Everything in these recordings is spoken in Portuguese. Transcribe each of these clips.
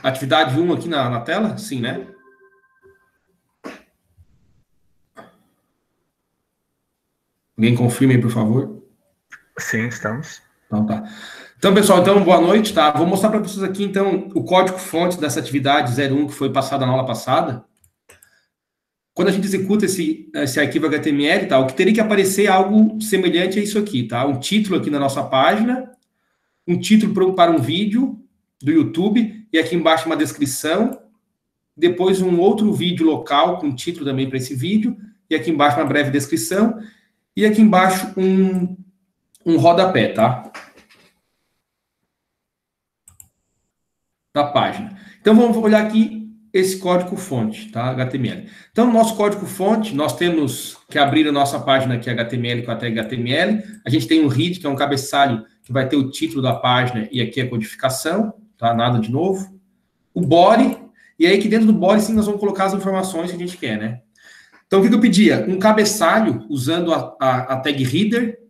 atividade 1 aqui na tela? Sim, né? Alguém confirme aí, por favor. Sim, estamos. Então, tá. Então, pessoal, boa noite, tá? Vou mostrar para vocês aqui, então, o código-fonte dessa atividade 01 que foi passada na aula passada. Quando a gente executa esse arquivo HTML, tá? O que teria que aparecer é algo semelhante a isso aqui, tá? Um título aqui na nossa página, um título para um vídeo do YouTube, e aqui embaixo uma descrição, depois um outro vídeo local com título também para esse vídeo, e aqui embaixo uma breve descrição, e aqui embaixo um rodapé, tá? Da página. Então, vamos olhar aqui esse código-fonte, tá? HTML. Então, no nosso código-fonte, nós temos que abrir a nossa página aqui, HTML, com a tag HTML. A gente tem um head, que é um cabeçalho, que vai ter o título da página, e aqui a codificação, tá? Nada de novo. O body, e aí aqui dentro do body, sim, nós vamos colocar as informações que a gente quer, né? Então, o que eu pedia? Um cabeçalho, usando a tag header,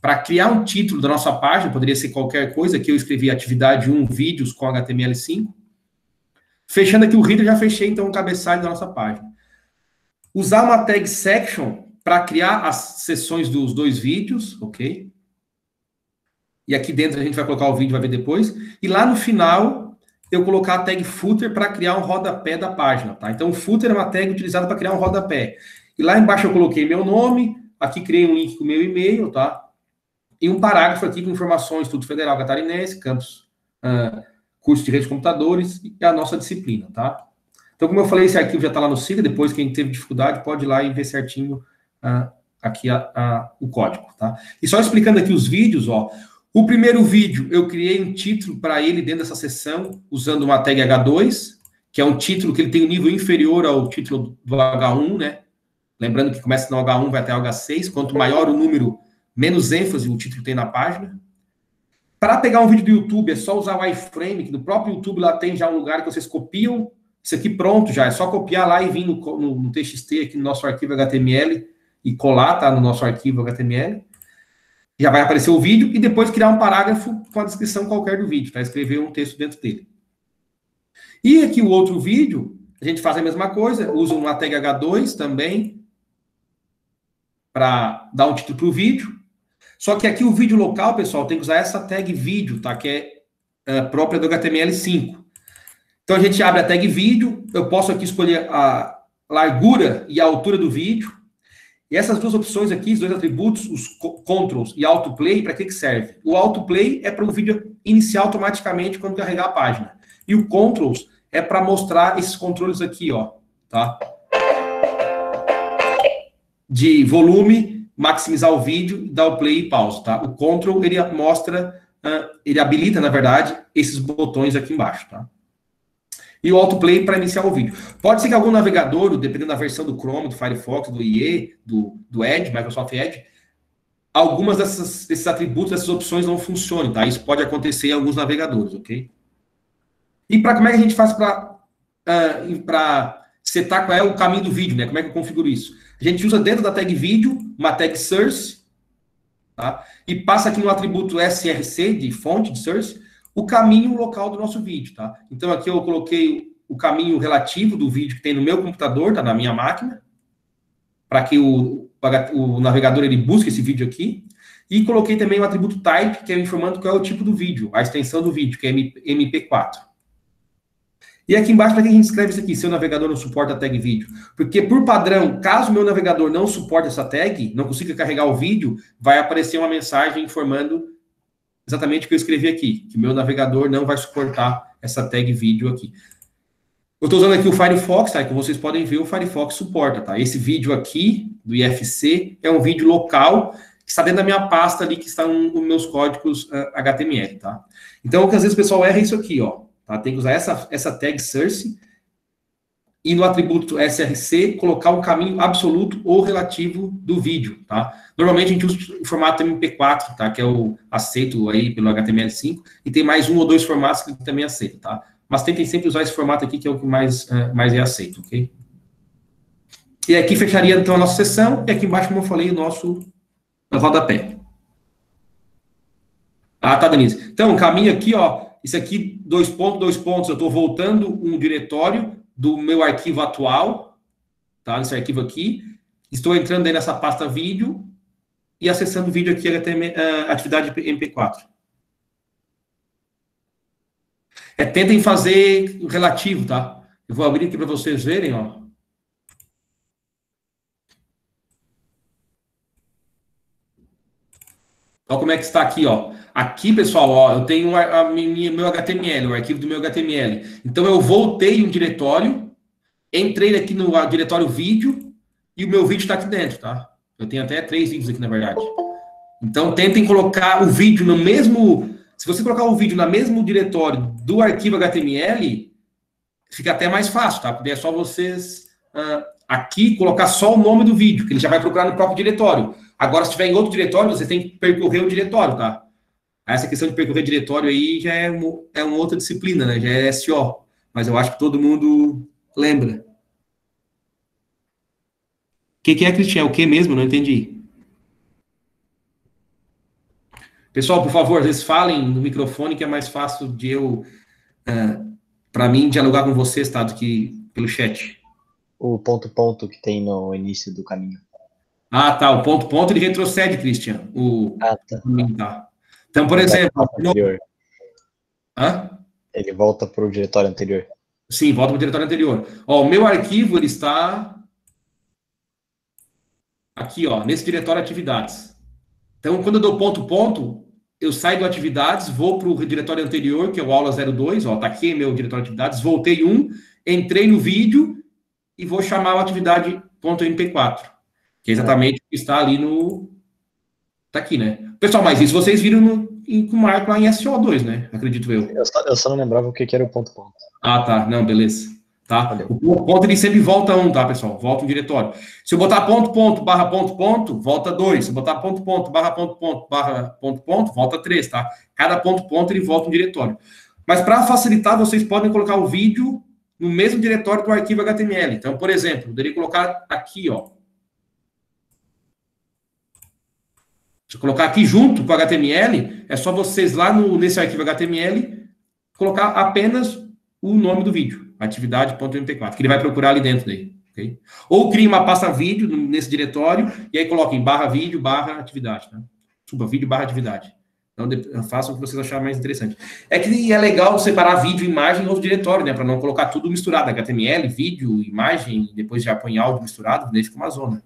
para criar um título da nossa página, poderia ser qualquer coisa, aqui eu escrevi atividade 1, vídeos com HTML5. Fechando aqui o header, já fechei, então, o cabeçalho da nossa página. Usar uma tag section para criar as seções dos dois vídeos, ok? E aqui dentro a gente vai colocar o vídeo, vai ver depois. E lá no final, eu colocar a tag footer para criar um rodapé da página, tá? Então, o footer é uma tag utilizada para criar um rodapé. E lá embaixo eu coloquei meu nome, aqui criei um link com o meu e-mail, tá? E um parágrafo aqui com informações, Instituto Federal Catarinense, campus, curso de redes de computadores e a nossa disciplina, tá? Então, como eu falei, esse arquivo já está lá no SIGA, depois quem teve dificuldade pode ir lá e ver certinho aqui o código, tá? E só explicando aqui os vídeos, ó, o primeiro vídeo eu criei um título para ele dentro dessa seção, usando uma tag H2, que é um título que ele tem um nível inferior ao título do H1, né? Lembrando que começa no H1, vai até o H6, quanto maior o número, menos ênfase o título tem na página. Para pegar um vídeo do YouTube, é só usar o iframe, que no próprio YouTube lá tem já um lugar que vocês copiam. Isso aqui pronto já, é só copiar lá e vir no TXT aqui no nosso arquivo HTML e colar, tá? No nosso arquivo HTML. Já vai aparecer o vídeo e depois criar um parágrafo com a descrição qualquer do vídeo, tá? Escrever um texto dentro dele. E aqui o outro vídeo, a gente faz a mesma coisa, usa uma tag H2 também para dar um título para o vídeo. Só que aqui o vídeo local, pessoal, tem que usar essa tag vídeo, tá? Que é própria do HTML5. Então, a gente abre a tag vídeo, eu posso aqui escolher a largura e a altura do vídeo. E essas duas opções aqui, os dois atributos, os controls e autoplay, para que serve? O autoplay é para o vídeo iniciar automaticamente quando carregar a página. E o controls é para mostrar esses controles aqui, ó, tá? De volume, maximizar o vídeo, dar o play e pause, tá? O control, ele mostra, ele habilita, na verdade, esses botões aqui embaixo, tá? E o autoplay para iniciar o vídeo. Pode ser que algum navegador, dependendo da versão do Chrome, do Firefox, do IE, do Edge, Microsoft Edge, algumas desses atributos, dessas opções não funcionem, tá? Isso pode acontecer em alguns navegadores, ok? E como é que a gente faz para setar qual é o caminho do vídeo, né? Como é que eu configuro isso? A gente usa dentro da tag vídeo uma tag source, tá? E passa aqui no atributo src, de fonte, de source, o caminho local do nosso vídeo, tá? Então, aqui eu coloquei o caminho relativo do vídeo que tem no meu computador, tá? Na minha máquina, para que o navegador ele busque esse vídeo aqui. E coloquei também o atributo type, que é informando qual é o tipo do vídeo, a extensão do vídeo, que é MP4. E aqui embaixo, para que a gente escreve isso aqui? Se o navegador não suporta a tag vídeo. Porque, por padrão, caso o meu navegador não suporte essa tag, não consiga carregar o vídeo, vai aparecer uma mensagem informando exatamente o que eu escrevi aqui, que o meu navegador não vai suportar essa tag vídeo aqui. Eu estou usando aqui o Firefox, tá? Como vocês podem ver, o Firefox suporta, tá? Esse vídeo aqui, do IFC, é um vídeo local, que está dentro da minha pasta ali, que está nos meus códigos HTML, tá? Então, o que às vezes o pessoal erra é isso aqui, ó. Tá? Tem que usar essa tag source e no atributo src colocar um caminho absoluto ou relativo do vídeo, tá? Normalmente a gente usa o formato MP4, tá? Que é o aceito aí pelo HTML5 e tem mais um ou dois formatos que também aceita, tá? Mas tentem sempre usar esse formato aqui que é o que mais é aceito, ok? E aqui fecharia então a nossa sessão e aqui embaixo, como eu falei, o nosso rodapé. Ah, tá, Denise. Então, o caminho aqui, ó, isso aqui, dois pontos, eu estou voltando um diretório do meu arquivo atual, tá? Nesse arquivo aqui. Estou entrando aí nessa pasta vídeo e acessando o vídeo aqui, atividade MP4. Tentem fazer relativo, tá? Eu vou abrir aqui para vocês verem, ó. Olha como é que está aqui, ó. Aqui, pessoal, ó, eu tenho meu HTML, o arquivo do meu HTML. Então, eu voltei um diretório, entrei aqui no diretório vídeo e o meu vídeo está aqui dentro, tá? Eu tenho até 3 vídeos aqui, na verdade. Então, tentem colocar o vídeo no mesmo... Se você colocar o vídeo no mesmo diretório do arquivo HTML, fica até mais fácil, tá? Porque é só vocês aqui colocar só o nome do vídeo, que ele já vai procurar no próprio diretório. Agora, se estiver em outro diretório, você tem que percorrer o diretório, tá? Essa questão de percorrer diretório aí já é uma outra disciplina, né? Já é SO. Mas eu acho que todo mundo lembra. O que é, Cristian? O que mesmo? Não entendi. Pessoal, por favor, às vezes falem no microfone, que é mais fácil de eu, para mim, dialogar com vocês, tá? Do que pelo chat. O ponto que tem no início do caminho. Ah, tá. O ponto, ele retrocede, Christian. Tá. Então, por exemplo... Ele volta para o diretório anterior. Sim, volta para o diretório anterior. Ó, o meu arquivo, ele está aqui, ó, nesse diretório atividades. Então, quando eu dou ponto, eu saio do atividades, vou para o diretório anterior, que é o aula 02, ó, tá aqui meu diretório atividades, voltei entrei no vídeo e vou chamar o atividade.mp4, que é exatamente o que está ali no... Tá aqui, né? Pessoal, mas isso vocês viram com o marco lá em SO2, né? Acredito eu. Eu só não lembrava o que era o ponto. Ah, tá. Não, beleza. Tá? Valeu. O ponto, ele sempre volta 1, tá, pessoal? Volta um diretório. Se eu botar barra ponto, volta 2. Se eu botar barra ponto, volta 3, tá? Cada ponto, ele volta um diretório. Mas para facilitar, vocês podem colocar o vídeo no mesmo diretório do arquivo HTML. Então, por exemplo, eu poderia colocar aqui, ó. Se eu colocar aqui junto com o HTML, é só vocês lá nesse arquivo HTML colocar apenas o nome do vídeo, atividade.mp4, que ele vai procurar ali dentro daí. Okay? Ou crie uma pasta vídeo nesse diretório e aí coloquem barra vídeo, barra atividade. Tá? Suba vídeo, barra atividade. Então, façam o que vocês acharem mais interessante. É que é legal separar vídeo, imagem e outro diretório, né? Para não colocar tudo misturado. HTML, vídeo, imagem, depois já põe áudio misturado, daí fica uma zona.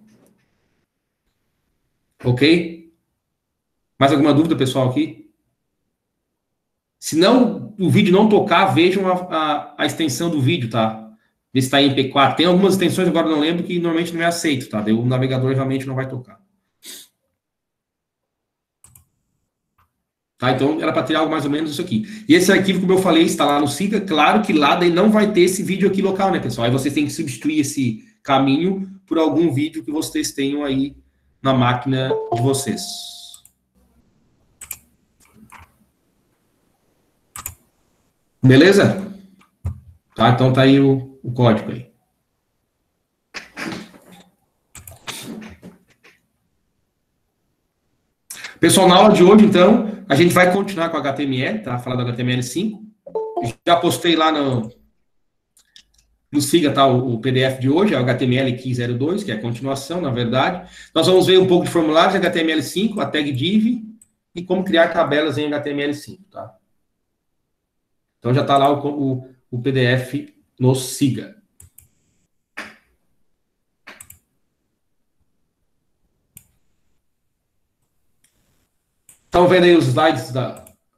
Ok? Mais alguma dúvida, pessoal, aqui? Se não, o vídeo não tocar, vejam a extensão do vídeo, tá? Vê se está em MP4. Tem algumas extensões, agora não lembro, que normalmente não é aceito, tá? Daí o navegador realmente não vai tocar. Tá? Então, era para ter algo mais ou menos isso aqui. E esse arquivo, como eu falei, está lá no Siga. Claro que lá daí não vai ter esse vídeo aqui local, né, pessoal? Aí vocês têm que substituir esse caminho por algum vídeo que vocês tenham aí na máquina de vocês. Beleza? Tá, então tá aí o código aí. Pessoal, na aula de hoje, então, a gente vai continuar com HTML, tá? Falar do HTML5. Já postei lá no Siga, tá? O PDF de hoje, é o HTML502, que é a continuação, na verdade. Nós vamos ver um pouco de formulários de HTML5, a tag div e como criar tabelas em HTML5, tá? Então já está lá o PDF no Siga. Estão vendo aí os slides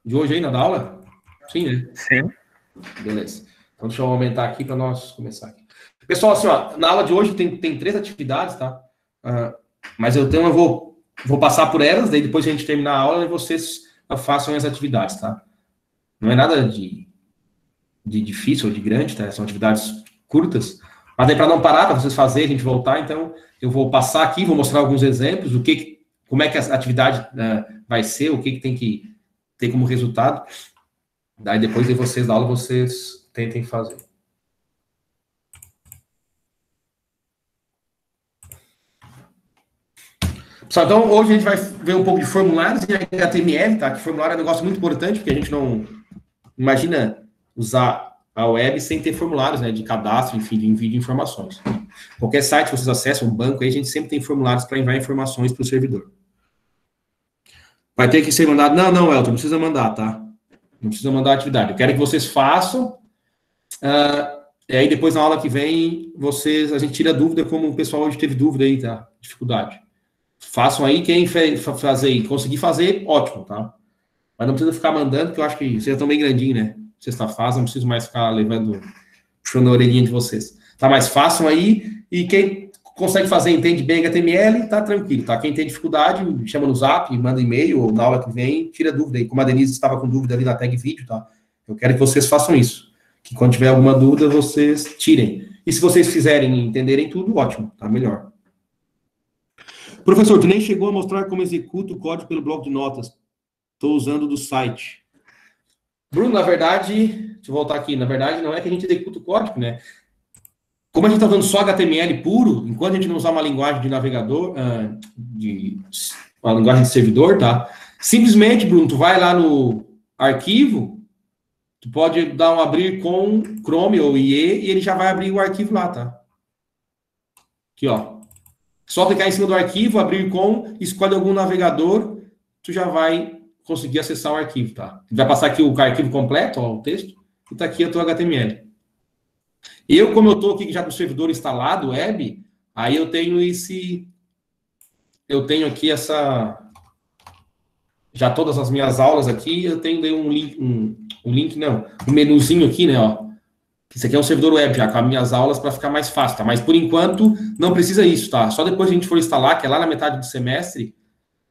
de hoje aí na aula? Sim, né? Sim. Beleza. Então deixa eu aumentar aqui para nós começar aqui. Pessoal, assim, ó, na aula de hoje tem 3 atividades, tá? Mas eu vou passar por elas, daí depois a gente terminar a aula e vocês façam as atividades, tá? Não é nada de difícil ou de grande, tá? São atividades curtas, mas aí para não parar, para vocês fazerem, a gente voltar, então eu vou passar aqui, vou mostrar alguns exemplos, como é que a atividade vai ser, o que tem que ter como resultado, daí depois de vocês da aula, vocês tentem fazer. Pessoal, então hoje a gente vai ver um pouco de formulários em HTML, tá? Que formulário é um negócio muito importante, porque a gente não imagina usar a web sem ter formulários, né, de cadastro, enfim, de envio de informações. Qualquer site que vocês acessam, um banco, aí a gente sempre tem formulários para enviar informações para o servidor. Vai ter que ser mandado... Não, Elton, não precisa mandar, tá? Não precisa mandar a atividade. Eu quero que vocês façam... e aí depois, na aula que vem, a gente tira dúvida, como o pessoal hoje teve dúvida aí, tá? Dificuldade. Façam aí, quem fazer e conseguir fazer, ótimo, tá? Mas não precisa ficar mandando, que eu acho que vocês estão bem grandinhos, né? Sexta fase, não preciso mais ficar puxando a orelhinha de vocês. Tá, mas façam aí, e quem consegue fazer, entende bem HTML, tá tranquilo, tá? Quem tem dificuldade, chama no Zap, manda e-mail, ou na aula que vem, tira dúvida aí. Como a Denise estava com dúvida ali na tag vídeo, tá? Eu quero que vocês façam isso. Que quando tiver alguma dúvida, vocês tirem. E se vocês fizerem e entenderem tudo, ótimo, tá melhor. Professor, tu nem chegou a mostrar como executa o código pelo bloco de notas. Estou usando do site. Bruno, na verdade, deixa eu voltar aqui, na verdade não é que a gente executa o código, né? Como a gente está usando só HTML puro, enquanto a gente não usar uma linguagem de navegador, uma linguagem de servidor, tá? Simplesmente, Bruno, tu vai lá no arquivo, tu pode dar um abrir com Chrome ou IE e ele já vai abrir o arquivo lá, tá? Aqui, ó. Só clicar em cima do arquivo, abrir com, escolhe algum navegador, tu já vai conseguir acessar o arquivo, tá? Vai passar aqui o arquivo completo, ó, o texto, e tá aqui o teu HTML. Como eu tô aqui já com o servidor instalado, web, aí eu tenho aqui já todas as minhas aulas aqui, eu tenho um menuzinho aqui, né, ó. Isso aqui é um servidor web já, com as minhas aulas para ficar mais fácil, tá? Mas por enquanto não precisa isso, tá? Só depois que a gente for instalar, que é lá na metade do semestre,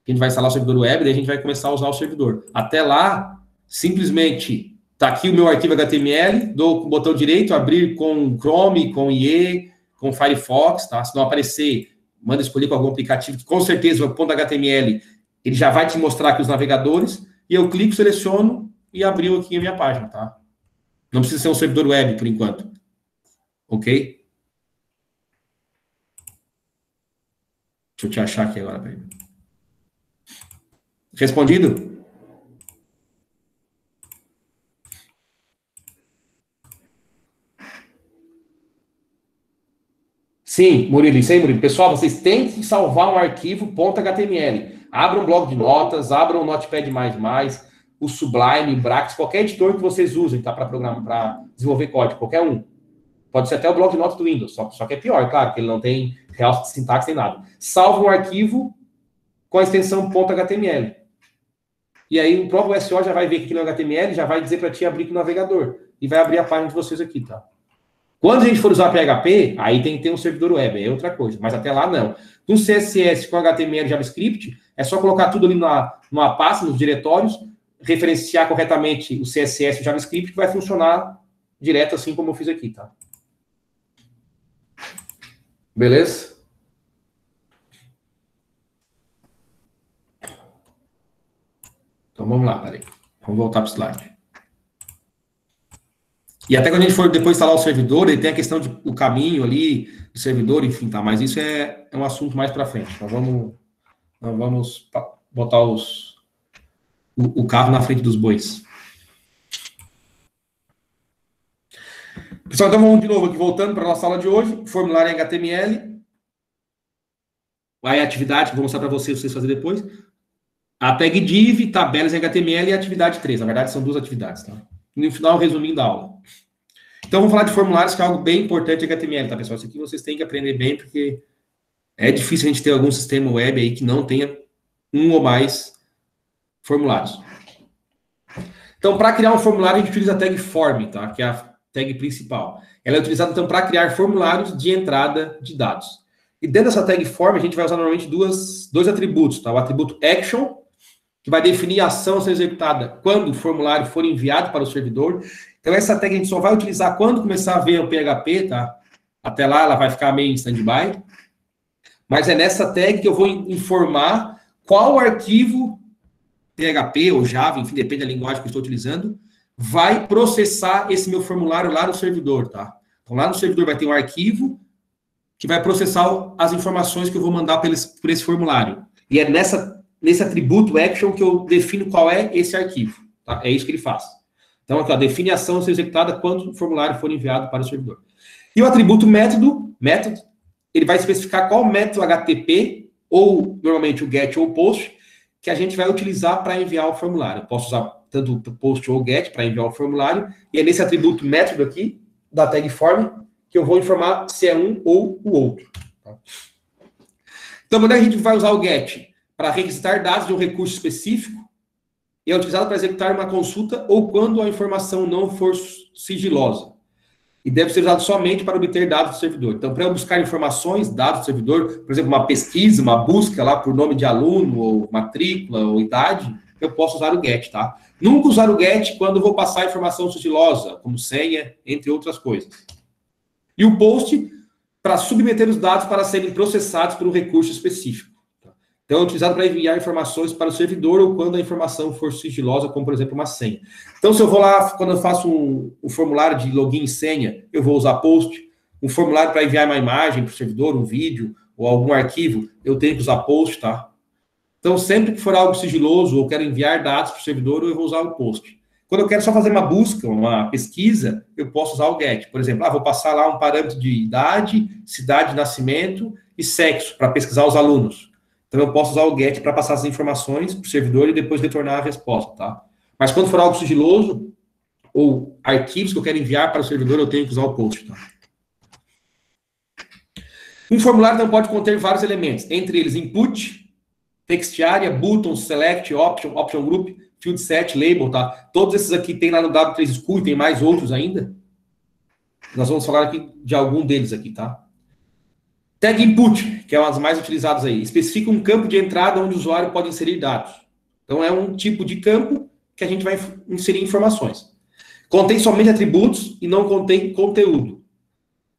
que a gente vai instalar o servidor web, daí a gente vai começar a usar o servidor. Até lá, simplesmente, tá aqui o meu arquivo HTML, dou com o botão direito, abrir com Chrome, com IE, com Firefox, tá? Se não aparecer, manda escolher com algum aplicativo, que com certeza o ponto HTML, ele já vai te mostrar aqui os navegadores, e eu clico, seleciono e abriu aqui a minha página, tá? Não precisa ser um servidor web, por enquanto. Ok? Deixa eu te achar aqui agora. Peraí. Respondido? Sim, Murilo, isso aí, Murilo. Pessoal, vocês têm que salvar um arquivo .html. Abra um bloco de notas, abra um Notepad++, o Sublime, o Brax, qualquer editor que vocês usem, tá? Para programar, para desenvolver código, qualquer um. Pode ser até o bloco de notas do Windows, só que é pior, claro, porque ele não tem real sintaxe nem nada. Salva um arquivo com a extensão .html. E aí o próprio SO já vai ver que aquilo é HTML, já vai dizer para ti abrir com o navegador. E vai abrir a página de vocês aqui, tá? Quando a gente for usar PHP, aí tem que ter um servidor web, é outra coisa. Mas até lá, não. Um CSS com HTML e JavaScript, é só colocar tudo ali numa pasta, nos diretórios, referenciar corretamente o CSS e o JavaScript, que vai funcionar direto assim como eu fiz aqui, tá? Beleza? Então vamos lá, peraí. Vamos voltar para o slide. E até quando a gente for depois instalar o servidor, ele tem a questão do caminho ali, do servidor, enfim, tá? Mas isso é um assunto mais para frente. Nós vamos botar o carro na frente dos bois. Pessoal, então vamos de novo aqui, voltando para a nossa aula de hoje. Formulário em HTML. Aí a atividade que eu vou mostrar para vocês fazerem depois. A tag div, tabelas em HTML e atividade 3. Na verdade, são duas atividades, tá? E no final, resumindo a aula. Então, vamos falar de formulários, que é algo bem importante em HTML, tá, pessoal? Isso aqui vocês têm que aprender bem, porque é difícil a gente ter algum sistema web aí que não tenha um ou mais formulários. Então, para criar um formulário, a gente utiliza a tag form, tá? Que é a tag principal. Ela é utilizada, então, para criar formulários de entrada de dados. E dentro dessa tag form, a gente vai usar normalmente dois atributos, tá? O atributo action, que vai definir a ação a ser executada quando o formulário for enviado para o servidor. Então, essa tag a gente só vai utilizar quando começar a ver o PHP, tá? Até lá, ela vai ficar meio em stand-by. Mas é nessa tag que eu vou informar qual arquivo PHP ou Java, enfim, depende da linguagem que eu estou utilizando, vai processar esse meu formulário lá no servidor, tá? Então, lá no servidor vai ter um arquivo que vai processar as informações que eu vou mandar por esse formulário. E é nesse atributo action que eu defino qual é esse arquivo, tá? É isso que ele faz. Então, aqui, ó, define a ação a ser executada quando o formulário for enviado para o servidor. E o atributo método, ele vai especificar qual método HTTP, ou normalmente o GET ou o POST, que a gente vai utilizar para enviar o formulário. Eu posso usar tanto o POST ou o GET para enviar o formulário, e é nesse atributo método aqui, da tag form, que eu vou informar se é um ou o outro. Tá? Então, quando a gente vai usar o GET para registrar dados de um recurso específico, é utilizado para executar uma consulta ou quando a informação não for sigilosa. E deve ser usado somente para obter dados do servidor. Então, para eu buscar informações, dados do servidor, por exemplo, uma pesquisa, uma busca lá por nome de aluno, ou matrícula, ou idade, eu posso usar o GET, tá? Nunca usar o GET quando eu vou passar informação sigilosa, como senha, entre outras coisas. E o POST, para submeter os dados para serem processados por um recurso específico. Então, é utilizado para enviar informações para o servidor ou quando a informação for sigilosa, como, por exemplo, uma senha. Então, se eu vou lá, quando eu faço um formulário de login e senha, eu vou usar POST. Um formulário para enviar uma imagem para o servidor, um vídeo ou algum arquivo, eu tenho que usar POST, tá? Então, sempre que for algo sigiloso ou quero enviar dados para o servidor, eu vou usar o POST. Quando eu quero só fazer uma busca, uma pesquisa, eu posso usar o GET. Por exemplo, vou passar lá um parâmetro de idade, cidade de nascimento e sexo para pesquisar os alunos. Então, eu posso usar o GET para passar as informações para o servidor e depois retornar a resposta, tá? Mas quando for algo sigiloso, ou arquivos que eu quero enviar para o servidor, eu tenho que usar o POST, tá? Um formulário não pode conter vários elementos, entre eles input, text area, button, select, option group, field set, label, tá? Todos esses aqui tem lá no W3 School e tem mais outros ainda. Nós vamos falar aqui de algum deles aqui, tá? Tag input, que é uma das mais utilizadas aí, especifica um campo de entrada onde o usuário pode inserir dados. Então, é um tipo de campo que a gente vai inserir informações. Contém somente atributos e não contém conteúdo.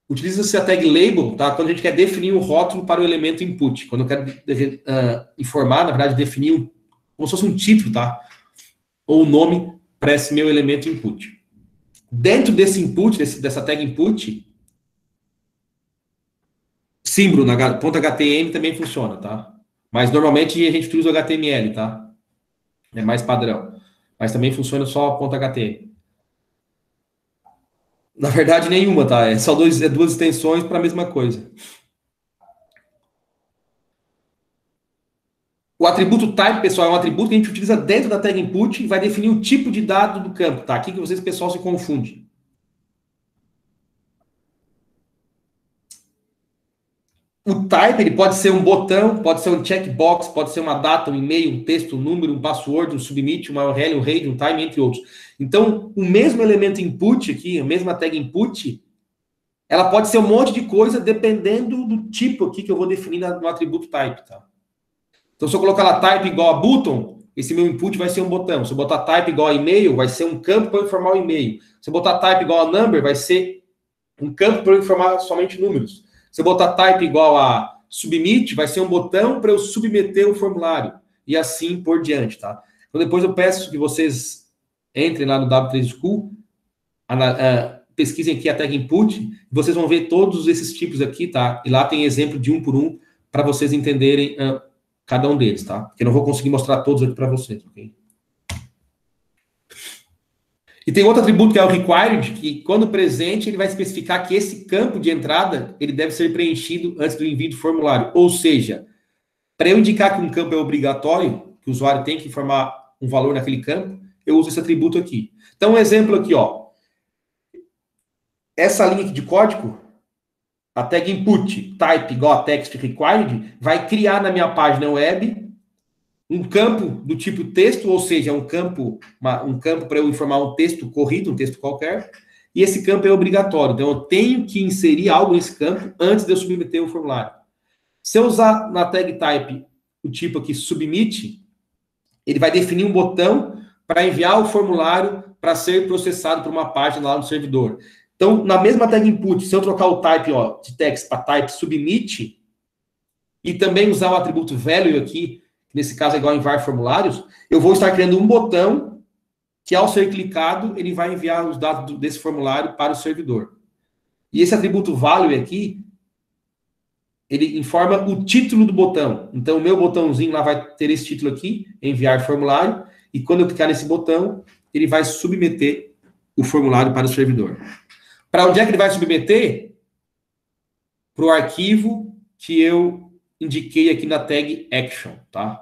Utiliza-se a tag label, tá? Quando a gente quer definir um rótulo para o elemento input. Quando eu quero informar, na verdade, definir como se fosse um título, tá? Ou um nome para esse meu elemento input. Dentro desse input, dessa tag input, símbolo na .htm também funciona, tá? Mas normalmente a gente utiliza o HTML, tá? É mais padrão. Mas também funciona só .htm. Na verdade, nenhuma, tá? É só duas extensões para a mesma coisa. O atributo type, pessoal, é um atributo que a gente utiliza dentro da tag input e vai definir o tipo de dado do campo, tá? Aqui que vocês, pessoal, se confundem. O type, ele pode ser um botão, pode ser um checkbox, pode ser uma data, um e-mail, um texto, um número, um password, um submit, uma URL, um read, um time, entre outros. Então, o mesmo elemento input aqui, a mesma tag input, ela pode ser um monte de coisa dependendo do tipo aqui que eu vou definir no atributo type, tá? Então, se eu colocar lá type igual a button, esse meu input vai ser um botão. Se eu botar type igual a e-mail, vai ser um campo para eu informar o e-mail. Se eu botar type igual a number, vai ser um campo para eu informar somente números. Se eu botar type igual a submit, vai ser um botão para eu submeter o formulário. E assim por diante, tá? Então, depois eu peço que vocês entrem lá no W3 School, pesquisem aqui a tag input, vocês vão ver todos esses tipos aqui, tá? E lá tem exemplo de um por um, para vocês entenderem cada um deles, tá? Porque eu não vou conseguir mostrar todos aqui para vocês, ok? E tem outro atributo que é o required, que quando presente, ele vai especificar que esse campo de entrada, ele deve ser preenchido antes do envio do formulário. Ou seja, para eu indicar que um campo é obrigatório, que o usuário tem que informar um valor naquele campo, eu uso esse atributo aqui. Então, um exemplo aqui, ó. Essa linha aqui de código, a tag input type igual a text required, vai criar na minha página web um campo do tipo texto, ou seja, um campo para eu informar um texto corrido, um texto qualquer, e esse campo é obrigatório. Então, eu tenho que inserir algo nesse campo antes de eu submeter o formulário. Se eu usar na tag type o tipo aqui submit, ele vai definir um botão para enviar o formulário para ser processado por uma página lá no servidor. Então, na mesma tag input, se eu trocar o type de text para type submit, e também usar o atributo value aqui, que nesse caso é igual a enviar formulários, eu vou estar criando um botão que, ao ser clicado, ele vai enviar os dados desse formulário para o servidor. E esse atributo value aqui, ele informa o título do botão. Então, o meu botãozinho lá vai ter esse título aqui, enviar formulário, e quando eu clicar nesse botão, ele vai submeter o formulário para o servidor. Para onde é que ele vai submeter? Para o arquivo que eu indiquei aqui na tag action, tá?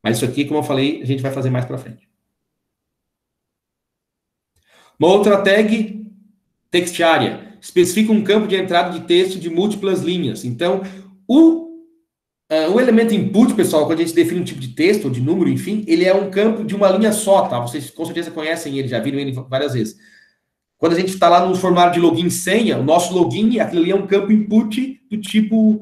Mas isso aqui, como eu falei, a gente vai fazer mais para frente. Uma outra tag, text area, especifica um campo de entrada de texto de múltiplas linhas. Então, o elemento input, pessoal, quando a gente define um tipo de texto, ou de número, enfim, ele é um campo de uma linha só, tá? Vocês com certeza conhecem ele, já viram ele várias vezes. Quando a gente está lá no formulário de login e senha, o nosso login, aquilo ali é um campo input do tipo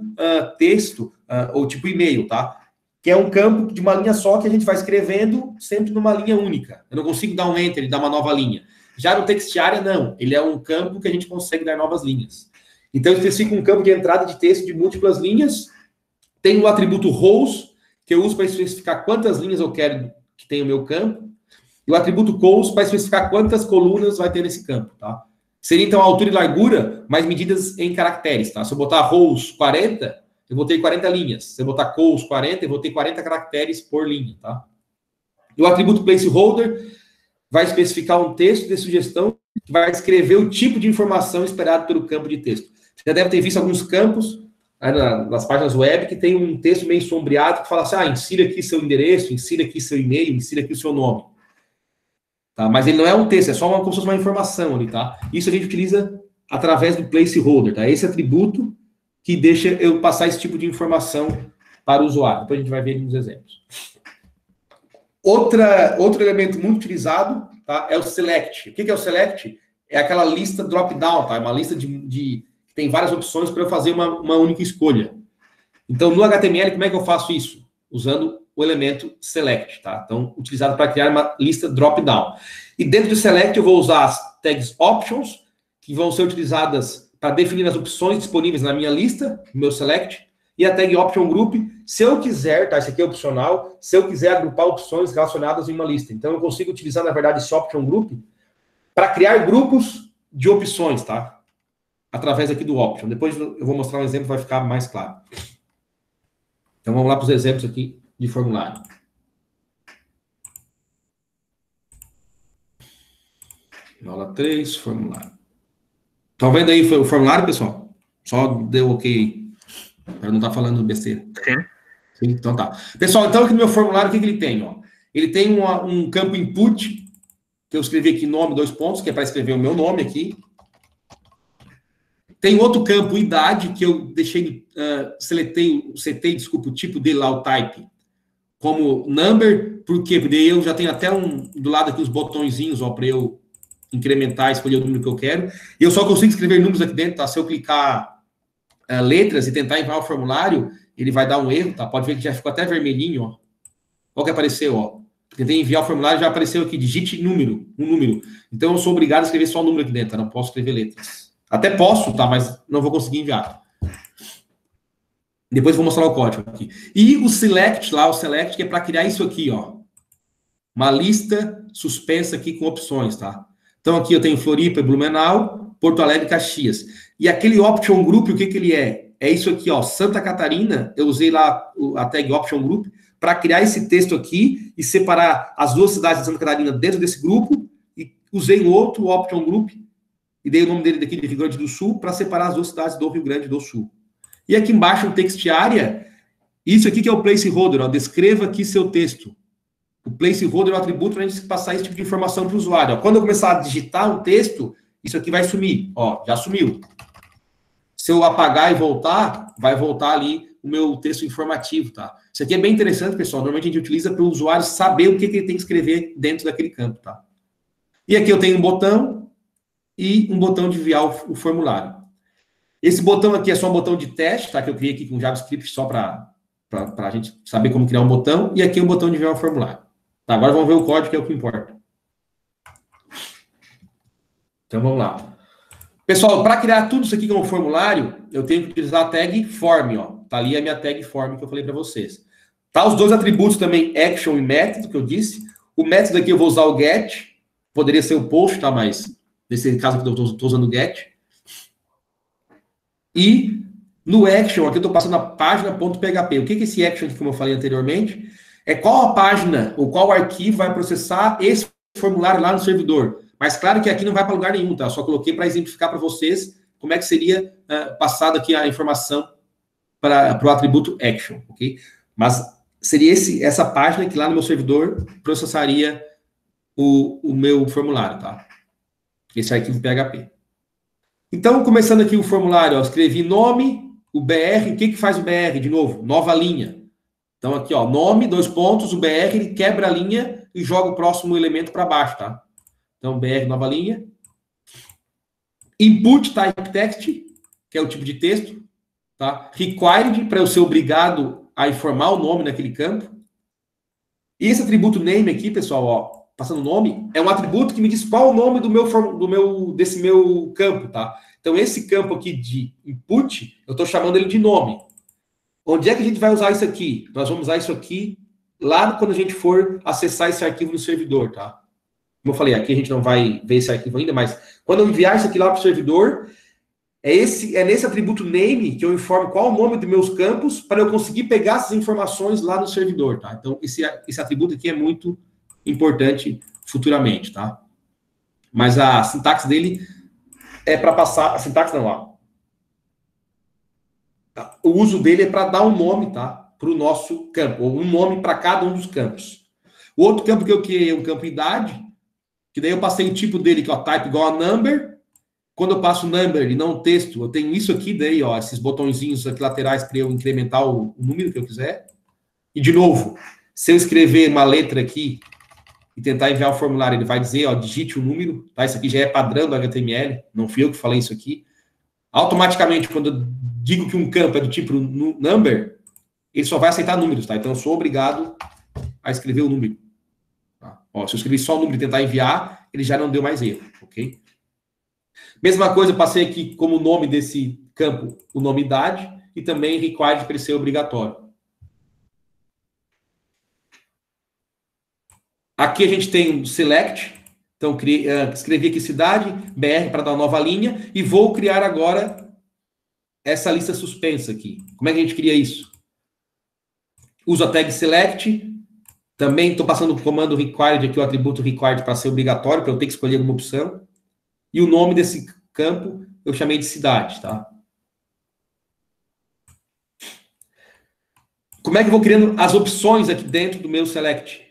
texto ou tipo e-mail, tá? Que é um campo de uma linha só que a gente vai escrevendo sempre numa linha única. Eu não consigo dar um enter e dar uma nova linha. Já no text area, não. Ele é um campo que a gente consegue dar novas linhas. Então, eu especifico um campo de entrada de texto de múltiplas linhas. Tem o atributo rows, que eu uso para especificar quantas linhas eu quero que tenha o meu campo. E o atributo columns para especificar quantas colunas vai ter nesse campo, tá? Seria, então, a altura e largura, mais medidas em caracteres, tá? Se eu botar rows 40, eu vou ter 40 linhas. Se eu botar columns 40, eu vou ter 40 caracteres por linha, tá? E o atributo placeholder vai especificar um texto de sugestão que vai descrever o tipo de informação esperado pelo campo de texto. Você já deve ter visto alguns campos nas páginas web que tem um texto meio sombreado que fala assim, insira aqui seu endereço, insira aqui seu e-mail, insira aqui o seu nome. Tá? Mas ele não é um texto, é só como se fosse uma informação ali, tá? Isso a gente utiliza através do placeholder, tá? Esse atributo que deixa eu passar esse tipo de informação para o usuário. Depois a gente vai ver nos exemplos. Outro elemento muito utilizado, tá, é o select. O que é o select? É aquela lista drop-down, tá? É uma lista que tem várias opções para eu fazer uma única escolha. Então, no HTML, como é que eu faço isso? Usando o elemento select, tá? Então, utilizado para criar uma lista drop-down. E dentro do select, eu vou usar as tags options, que vão ser utilizadas para definir as opções disponíveis na minha lista, no meu select, e a tag option group, se eu quiser, tá? Isso aqui é opcional, se eu quiser agrupar opções relacionadas em uma lista. Então, eu consigo utilizar, na verdade, esse option group para criar grupos de opções, tá? Através aqui do option. Depois eu vou mostrar um exemplo, vai ficar mais claro. Então, vamos lá para os exemplos aqui de formulário. Aula 3, formulário. Estão vendo aí o formulário, pessoal? Só deu ok. Para não estar falando besteira. Sim. Sim, então tá. Pessoal, então aqui no meu formulário, o que ele tem? Ó? Ele tem um campo input, que eu escrevi aqui nome, 2 pontos, que é para escrever o meu nome aqui. Tem outro campo, idade, que eu deixei, setei, desculpa, o tipo dele lá, o type, como number, por quê? Porque eu já tenho até do lado aqui os botõezinhos, ó, para eu incrementar, escolher o número que eu quero. E eu só consigo escrever números aqui dentro, tá? Se eu clicar letras e tentar enviar o formulário, ele vai dar um erro, tá? Pode ver que já ficou até vermelhinho, ó. Olha o que apareceu, ó. Tentei enviar o formulário, já apareceu aqui, digite um número. Então, eu sou obrigado a escrever só o número aqui dentro, tá? Não posso escrever letras. Até posso, tá? Mas não vou conseguir enviar. Depois eu vou mostrar o código aqui. E o select lá, que é para criar isso aqui, ó. Uma lista suspensa aqui com opções, tá? Então, aqui eu tenho Floripa, Blumenau, Porto Alegre, Caxias. E aquele option group, o que ele é? É isso aqui, ó, Santa Catarina. Eu usei lá a tag option group para criar esse texto aqui e separar as duas cidades de Santa Catarina dentro desse grupo. E usei um outro option group e dei o nome dele daqui de Rio Grande do Sul para separar as duas cidades do Rio Grande do Sul. E aqui embaixo, o text area, isso aqui que é o placeholder, ó, descreva aqui seu texto. O placeholder é um atributo para a gente passar esse tipo de informação para o usuário. Ó. Quando eu começar a digitar um texto, isso aqui vai sumir. Ó, já sumiu. Se eu apagar e voltar, vai voltar ali o meu texto informativo, tá? Isso aqui é bem interessante, pessoal. Normalmente a gente utiliza para o usuário saber o que ele tem que escrever dentro daquele campo, tá? E aqui eu tenho um botão e um botão de enviar o formulário. Esse botão aqui é só um botão de teste, tá? Que eu criei aqui com JavaScript só para a gente saber como criar um botão. E aqui um botão de enviar o formulário. Tá, agora vamos ver o código, que é o que importa. Então, vamos lá. Pessoal, para criar tudo isso aqui como formulário, eu tenho que utilizar a tag form, ó. Tá ali a minha tag form que eu falei para vocês. Tá os dois atributos também, action e método, que eu disse. O método aqui eu vou usar o get. Poderia ser o post, tá? Mas nesse caso aqui eu estou usando o get. E no action, aqui eu estou passando a página.php. O que é esse action, como eu falei anteriormente? É qual a página ou qual arquivo vai processar esse formulário lá no servidor. Mas claro que aqui não vai para lugar nenhum, tá? Eu só coloquei para exemplificar para vocês como é que seria passado aqui a informação para o atributo action, ok? Mas seria essa página que lá no meu servidor processaria o meu formulário, tá? Esse arquivo PHP. Então, começando aqui o formulário, ó, escrevi nome, o BR, o que faz o BR? De novo, nova linha. Então, aqui, ó, nome, 2 pontos, o BR, ele quebra a linha e joga o próximo elemento para baixo, tá? Então, BR, nova linha. Input type text, que é o tipo de texto, tá? Required, para eu ser obrigado a informar o nome naquele campo. E esse atributo name aqui, pessoal, ó, passando o nome, é um atributo que me diz qual o nome desse meu campo, tá? Então, esse campo aqui de input, eu estou chamando ele de nome. Onde é que a gente vai usar isso aqui? Nós vamos usar isso aqui lá quando a gente for acessar esse arquivo no servidor, tá? Como eu falei, aqui a gente não vai ver esse arquivo ainda, mas quando eu enviar isso aqui lá para o servidor, é nesse atributo name que eu informo qual o nome dos meus campos para eu conseguir pegar essas informações lá no servidor, tá? Então, esse atributo aqui é muito importante futuramente, tá? Mas a sintaxe dele é para passar... A sintaxe não, ó. O uso dele é para dar um nome, tá? Para o nosso campo, ou um nome para cada um dos campos. O outro campo que eu criei é um campo idade, que daí eu passei o tipo dele, que é type igual a number. Quando eu passo number e não texto, eu tenho isso aqui, daí, ó, esses botõezinhos aqui laterais para eu incrementar o número que eu quiser. E, de novo, se eu escrever uma letra aqui e tentar enviar o formulário, ele vai dizer, ó, digite o número, tá? Isso aqui já é padrão do HTML, não fui eu que falei isso aqui. Automaticamente, quando eu digo que um campo é do tipo number, ele só vai aceitar números, tá? Então, eu sou obrigado a escrever o número. Tá? Ó, se eu escrever só o número e tentar enviar, ele já não deu mais erro, ok? Mesma coisa, eu passei aqui como nome desse campo o nome idade e também required para ele ser obrigatório. Aqui a gente tem um select, então escrevi aqui cidade, BR para dar uma nova linha e vou criar agora essa lista suspensa aqui. Como é que a gente cria isso? Uso a tag select, também estou passando o comando required aqui, o atributo required para ser obrigatório, para eu ter que escolher alguma opção. E o nome desse campo eu chamei de cidade, tá? Como é que eu vou criando as opções aqui dentro do meu select?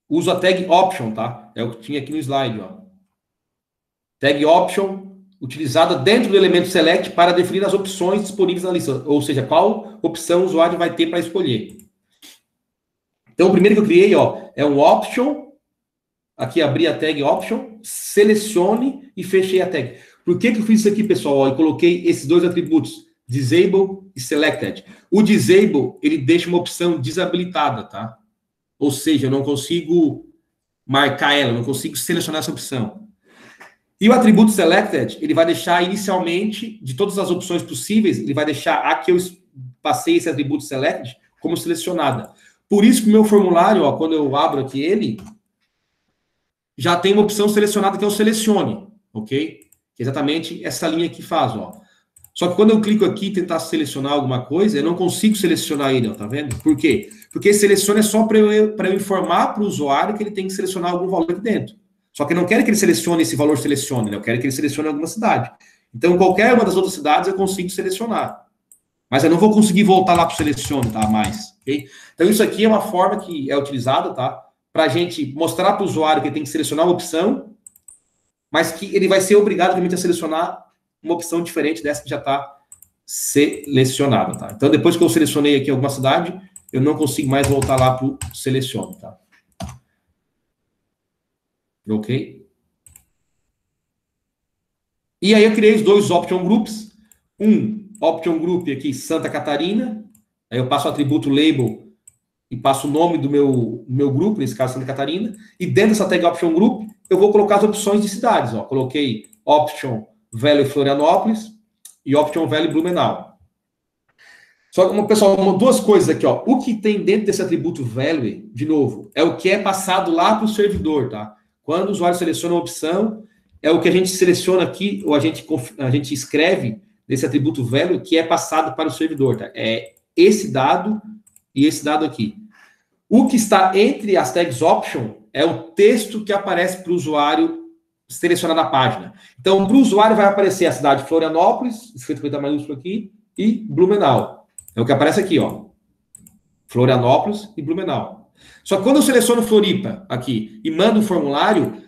Uso a tag option, tá? É o que tinha aqui no slide, ó. Tag option, utilizada dentro do elemento select para definir as opções disponíveis na lista. Ou seja, qual opção o usuário vai ter para escolher. Então, o primeiro que eu criei, ó, é um option. Aqui, abri a tag option, selecione e fechei a tag. Por que eu fiz isso aqui, pessoal? Ó, eu coloquei esses dois atributos, disable e selected. O disable, ele deixa uma opção desabilitada, tá? Ou seja, eu não consigo marcar ela, eu não consigo selecionar essa opção. E o atributo selected, ele vai deixar inicialmente, de todas as opções possíveis, ele vai deixar a que eu passei esse atributo selected como selecionada. Por isso que o meu formulário, ó, quando eu abro aqui ele, já tem uma opção selecionada que é o selecione, ok? Que é exatamente essa linha que faz, ó. Só que quando eu clico aqui e tentar selecionar alguma coisa, eu não consigo selecionar ele, ó, tá vendo? Por quê? Porque selecione é só para eu informar para o usuário que ele tem que selecionar algum valor aqui dentro. Só que eu não quero que ele selecione esse valor selecione, né? Eu quero que ele selecione alguma cidade. Então, qualquer uma das outras cidades eu consigo selecionar. Mas eu não vou conseguir voltar lá para o selecione, tá? Mais, ok? Então, isso aqui é uma forma que é utilizada, tá? Para a gente mostrar para o usuário que ele tem que selecionar uma opção, mas que ele vai ser obrigado realmente a selecionar uma opção diferente dessa que já está selecionada, tá? Então, depois que eu selecionei aqui alguma cidade, eu não consigo mais voltar lá para o selecione, tá? Ok? E aí eu criei os dois option groups. Um option group aqui, Santa Catarina. Aí eu passo o atributo label e passo o nome do meu grupo, nesse caso Santa Catarina. E dentro dessa tag option group, eu vou colocar as opções de cidades. Ó. Coloquei option value Florianópolis e option value Blumenau. Só que, pessoal, duas coisas aqui. Ó. O que tem dentro desse atributo value, de novo, é o que é passado lá para o servidor, tá? Quando o usuário seleciona uma opção, é o que a gente seleciona aqui, ou a gente escreve nesse atributo value, que é passado para o servidor, tá? É esse dado e esse dado aqui. O que está entre as tags option é o texto que aparece para o usuário selecionar na página. Então, para o usuário vai aparecer a cidade de Florianópolis, escrito com letra maiúscula aqui, e Blumenau. É o que aparece aqui, ó. Florianópolis e Blumenau. Só que quando eu seleciono Floripa aqui e mando um formulário,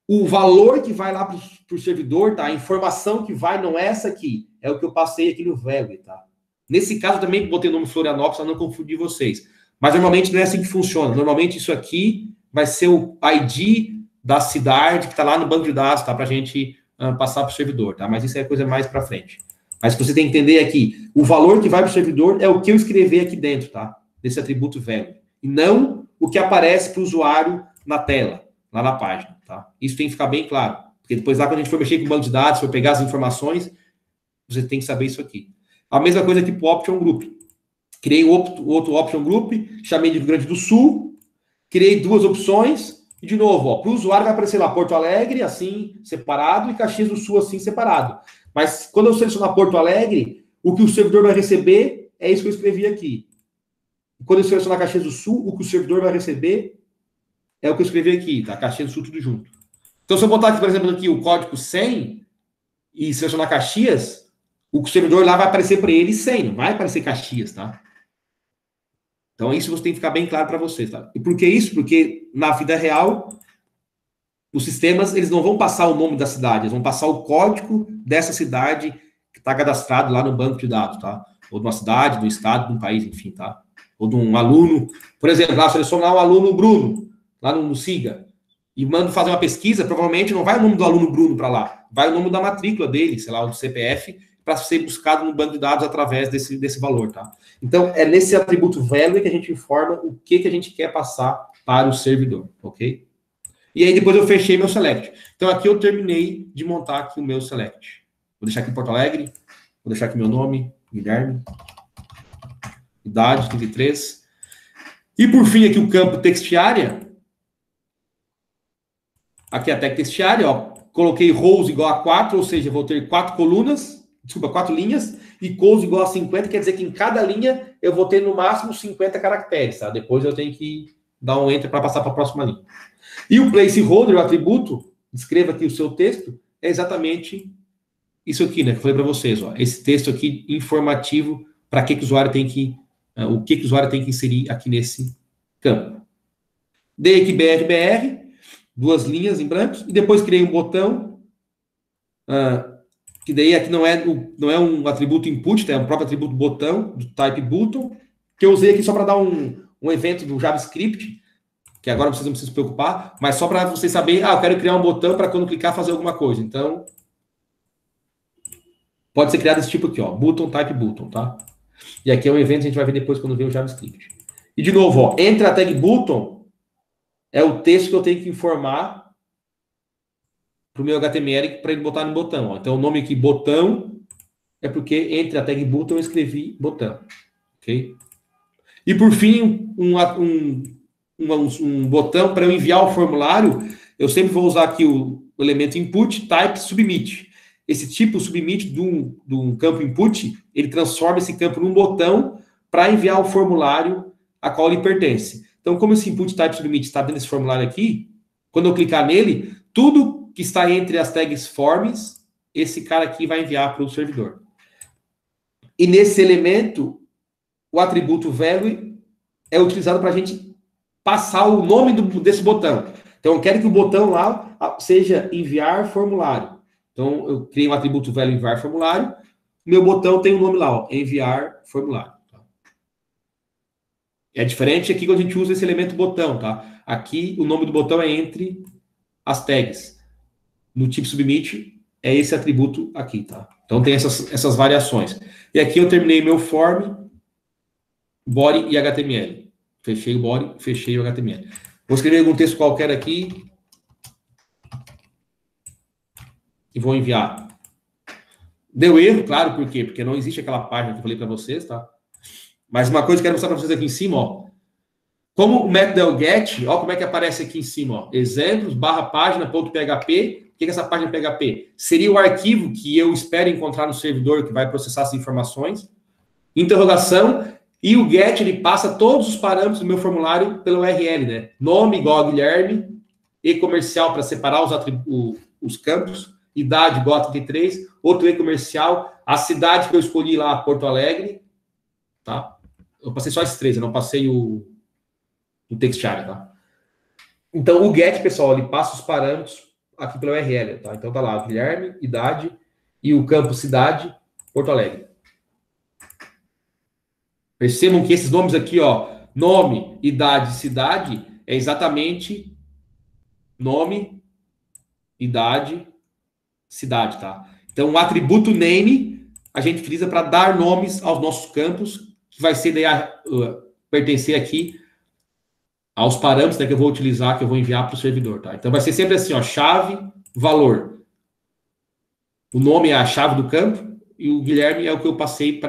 o valor que vai lá para o servidor, tá? A informação que vai não é essa aqui, é o que eu passei aqui no Value, tá? Nesse caso também botei o nome Florianópolis para não confundir vocês. Mas normalmente não é assim que funciona. Normalmente isso aqui vai ser o ID da cidade que está lá no banco de dados, tá? Para a gente passar para o servidor, tá? Mas isso é coisa mais para frente. Mas você tem que entender aqui, o valor que vai para o servidor é o que eu escrever aqui dentro, tá? Desse atributo Value. E não o que aparece para o usuário na tela, lá na página, tá? Isso tem que ficar bem claro. Porque depois lá, quando a gente for mexer com o banco de dados, for pegar as informações, você tem que saber isso aqui. A mesma coisa aqui para o Option Group. Criei outro Option Group, chamei de Rio Grande do Sul, criei 2 opções, e de novo, para o usuário vai aparecer lá Porto Alegre, assim, separado, e Caxias do Sul, assim, separado. Mas quando eu selecionar Porto Alegre, o que o servidor vai receber é isso que eu escrevi aqui. Quando eu selecionar Caxias do Sul, o que o servidor vai receber é o que eu escrevi aqui, tá? Caxias do Sul, tudo junto. Então, se eu botar aqui, por exemplo, aqui o código 100 e selecionar Caxias, o servidor lá vai aparecer para ele 100, não vai aparecer Caxias, tá? Então, isso você tem que ficar bem claro para vocês, tá? E por que isso? Porque na vida real, os sistemas, eles não vão passar o nome da cidade, eles vão passar o código dessa cidade que está cadastrado lá no banco de dados, tá? Ou de uma cidade, de um estado, de um país, enfim, tá? Ou de um aluno, por exemplo, lá selecionar o aluno Bruno, lá no SIGA, e mando fazer uma pesquisa, provavelmente não vai o nome do aluno Bruno para lá, vai o nome da matrícula dele, sei lá, o do CPF, para ser buscado no banco de dados através desse valor, tá? Então, é nesse atributo value que a gente informa o que a gente quer passar para o servidor, ok? E aí, depois eu fechei meu select. Então, aqui eu terminei de montar aqui o meu select. Vou deixar aqui Porto Alegre, vou deixar aqui meu nome, Guilherme, idade, 33. E, por fim, aqui o campo textiária. Aqui a tag textiária, ó. Coloquei rows igual a 4, ou seja, vou ter 4 colunas, desculpa, 4 linhas, e colors igual a 50, quer dizer que em cada linha eu vou ter no máximo 50 caracteres, tá? Depois eu tenho que dar um enter para passar para a próxima linha. E o placeholder, o atributo, escreva aqui o seu texto, é exatamente isso aqui, né? Que eu falei para vocês, ó. Esse texto aqui informativo para que o usuário tem que, o que o usuário tem que inserir aqui nesse campo. Dei aqui BR, 2 linhas em branco, e depois criei um botão, que daí aqui não é um atributo input, tá? É um próprio atributo botão, do type button, que eu usei aqui só para dar um evento do JavaScript, que agora vocês não precisam se preocupar, mas só para vocês saberem, eu quero criar um botão para quando clicar fazer alguma coisa. Então, pode ser criado desse tipo aqui, ó, button, type button, tá? E aqui é um evento que a gente vai ver depois quando ver o JavaScript. E de novo, ó, entre a tag button é o texto que eu tenho que informar para o meu HTML para ele botar no botão. Ó. Então, o nome aqui, botão, é porque entre a tag button eu escrevi botão. Ok? E, por fim, um botão para eu enviar o formulário, eu sempre vou usar aqui o elemento input, type, submit. Esse tipo submit de um campo input, ele transforma esse campo num botão para enviar o formulário a qual ele pertence. Então, como esse input, type, submit está dentro desse formulário aqui, quando eu clicar nele, tudo que está entre as tags forms, esse cara aqui vai enviar para o servidor. E nesse elemento, o atributo value é utilizado para a gente passar o nome desse botão. Então, eu quero que o botão lá seja enviar formulário. Então, eu criei um atributo value enviar formulário. Meu botão tem o nome lá, ó, enviar formulário. É diferente aqui quando a gente usa esse elemento botão, tá? Aqui, o nome do botão é entre as tags. No tipo submit, é esse atributo aqui, tá? Então, tem essas variações. E aqui eu terminei meu form, body e HTML. Fechei o body, fechei o HTML. Vou escrever algum texto qualquer aqui e vou enviar. Deu erro, claro, por quê? Porque não existe aquela página que eu falei para vocês, tá? Mas uma coisa que eu quero mostrar para vocês aqui em cima, ó. Como o método é o get, ó como é que aparece aqui em cima, ó. Exemplos, /página.php. O que é essa página PHP? Seria o arquivo que eu espero encontrar no servidor que vai processar essas informações. Interrogação, E o get, ele passa todos os parâmetros do meu formulário pelo URL, né? Nome igual a Guilherme, e-comercial para separar os campos, idade igual a 33, outro e-comercial, a cidade que eu escolhi lá, Porto Alegre, tá? Eu passei só esses 3, eu não passei o textiário, tá? Então, o get, pessoal, ele passa os parâmetros aqui pelo URL, tá? Então, tá lá, Guilherme, idade, e o campo cidade, Porto Alegre. Percebam que esses nomes aqui, ó, nome, idade, cidade, é exatamente nome, idade, cidade, tá? Então, o atributo name, a gente utiliza para dar nomes aos nossos campos, que vai ser daí pertencer aqui aos parâmetros, né, que eu vou utilizar, que eu vou enviar para o servidor, tá? Então, vai ser sempre assim, ó, chave, valor. O nome é a chave do campo e o Guilherme é o que eu passei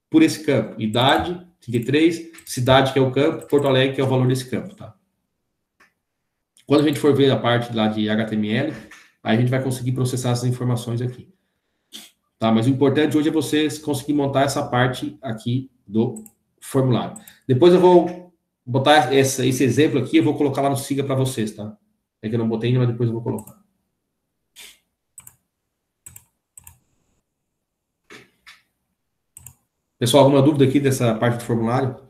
por esse campo. Idade, 33, cidade, que é o campo, Porto Alegre, que é o valor desse campo, tá? Quando a gente for ver a parte lá de HTML, aí a gente vai conseguir processar essas informações aqui. Tá? Mas o importante hoje é vocês conseguirem montar essa parte aqui do formulário. Depois eu vou botar esse exemplo aqui, eu vou colocar lá no Siga para vocês, tá? É que eu não botei ainda, mas depois eu vou colocar. Pessoal, alguma dúvida aqui dessa parte do formulário?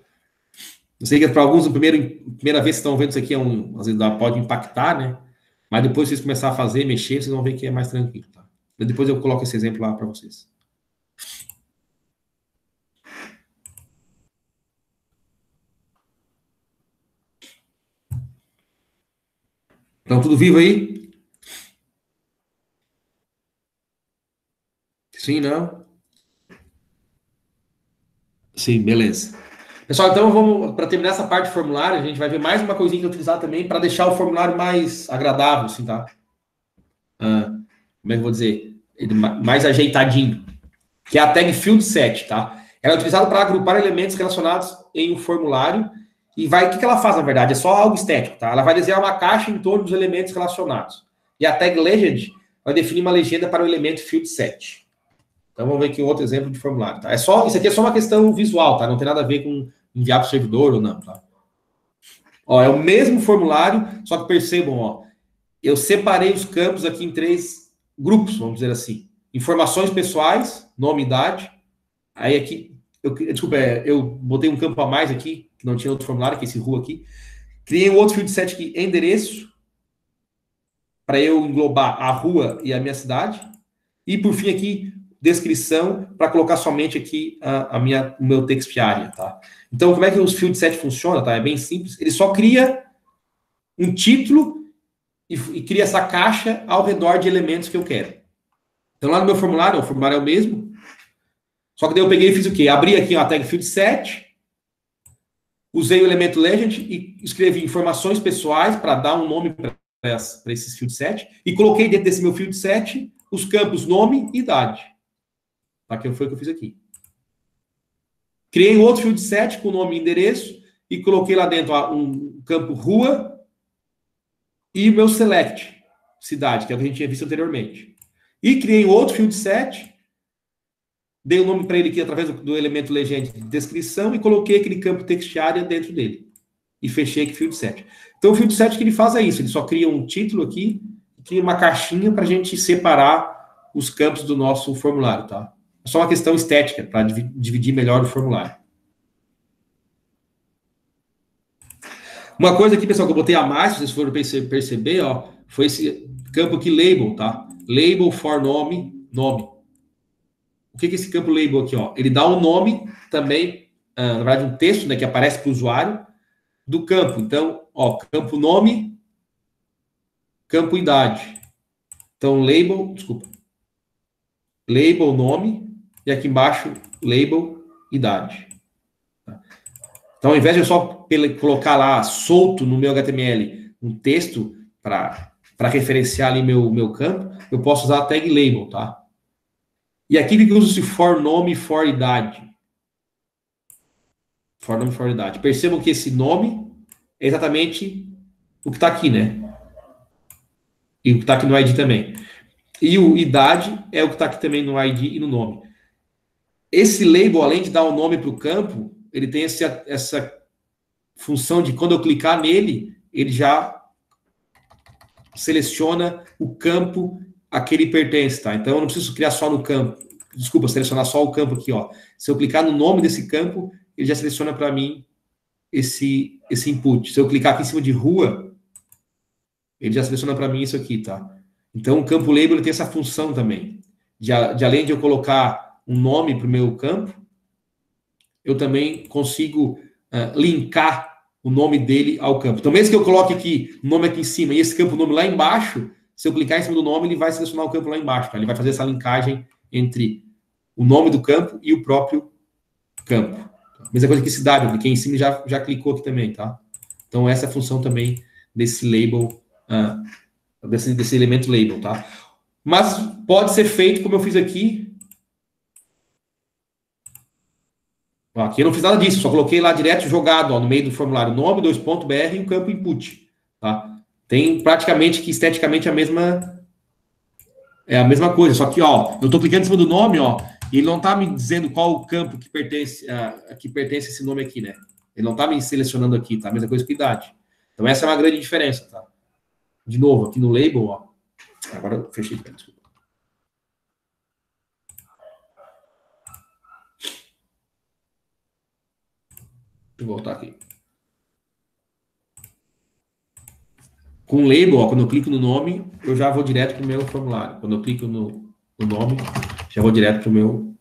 Eu sei que para alguns, primeira vez que estão vendo isso aqui, às vezes pode impactar, né? Mas depois vocês começarem a fazer, mexer, vocês vão ver que é mais tranquilo, tá? Depois eu coloco esse exemplo lá para vocês. Então, tudo vivo aí? Sim, não? Sim, beleza. Pessoal, então vamos, para terminar essa parte do formulário, a gente vai ver mais uma coisinha que eu utilizar também para deixar o formulário mais agradável, assim, tá? Como é que eu vou dizer? Ele mais ajeitadinho. Que é a tag field set, tá? Ela é utilizada para agrupar elementos relacionados em um formulário. E o que ela faz, na verdade? É só algo estético, tá? Ela vai desenhar uma caixa em torno dos elementos relacionados. E a tag legend vai definir uma legenda para o elemento field set. Então, vamos ver aqui um outro exemplo de formulário, tá? Isso aqui é só uma questão visual, tá? Não tem nada a ver com enviar para o servidor ou não, tá? Ó, é o mesmo formulário, só que percebam, ó, eu separei os campos aqui em 3 grupos, vamos dizer assim. Informações pessoais, nome e idade. Aí aqui, eu botei um campo a mais aqui, que não tinha outro formulário, que é esse rua aqui. Criei um outro field set aqui, endereço, para eu englobar a rua e a minha cidade. E, por fim, aqui, descrição, para colocar somente aqui o meu text area, tá? Então, como é que os field set funciona, tá? É bem simples. Ele só cria um título e cria essa caixa ao redor de elementos que eu quero. Então, lá no meu formulário, o formulário é o mesmo, só que daí eu peguei e fiz o quê? Abri aqui a tag field set, usei o elemento legend e escrevi informações pessoais para dar um nome para esses field set e coloquei dentro desse meu field set os campos nome e idade. Tá? Que foi o que eu fiz aqui. Criei um outro field set com nome e endereço e coloquei lá dentro um campo rua e o meu select, cidade, que é o que a gente tinha visto anteriormente. E criei um outro field set, dei o nome para ele aqui através do elemento legend de descrição e coloquei aquele campo text area dentro dele. E fechei aqui o field set. Então, o field set que ele faz é isso, ele só cria um título aqui, cria uma caixinha para a gente separar os campos do nosso formulário, tá? É só uma questão estética, para dividir melhor o formulário. Uma coisa aqui, pessoal, que eu botei a mais, se vocês forem perceber, ó, foi esse campo aqui, label, tá? Label for nome, nome. O que é esse campo label aqui, ó? Ele dá um nome também, na verdade, um texto, né, que aparece para o usuário do campo. Então, ó, campo nome, campo idade. Então, label nome, e aqui embaixo, label idade. Então, ao invés de eu só colocar lá solto no meu HTML um texto para referenciar ali meu campo, eu posso usar a tag label, tá? E aqui que usa-se for nome, for idade. For nome, for idade. Percebam que esse nome é exatamente o que está aqui, né? E o que está aqui no ID também. E o idade é o que está aqui também no ID e no nome. Esse label, além de dar um nome para o campo, ele tem essa função de quando eu clicar nele, ele já seleciona o campo a que ele pertence, tá? Então eu não preciso criar só no campo, desculpa, selecionar só o campo aqui, ó. Se eu clicar no nome desse campo, ele já seleciona para mim esse input. Se eu clicar aqui em cima de rua, ele já seleciona para mim isso aqui, tá? Então o campo label ele tem essa função também, de além de eu colocar um nome para o meu campo, eu também consigo linkar o nome dele ao campo. Então, mesmo que eu coloque aqui o nome aqui em cima e esse campo nome lá embaixo, se eu clicar em cima do nome, ele vai selecionar o campo lá embaixo. Tá? Ele vai fazer essa linkagem entre o nome do campo e o próprio campo. Mesma coisa que cidade, eu cliquei em cima e já clicou aqui também, tá? Então, essa é a função também desse label, desse elemento label, tá? Mas pode ser feito como eu fiz aqui. Aqui eu não fiz nada disso, só coloquei lá direto jogado, ó, no meio do formulário, nome, 2.br e o campo input. Tá? Tem praticamente que esteticamente a mesma coisa, só que ó, eu estou clicando em cima do nome, ó, e ele não está me dizendo qual o campo que pertence esse nome aqui, né? Ele não está me selecionando aqui, tá? A mesma coisa que idade. Então essa é uma grande diferença, tá? De novo, aqui no label, ó. Agora eu fechei, desculpa. Deixa eu voltar aqui. Com o label, ó, quando eu clico no nome, eu já vou direto para o meu formulário. Quando eu clico no nome, já vou direto para o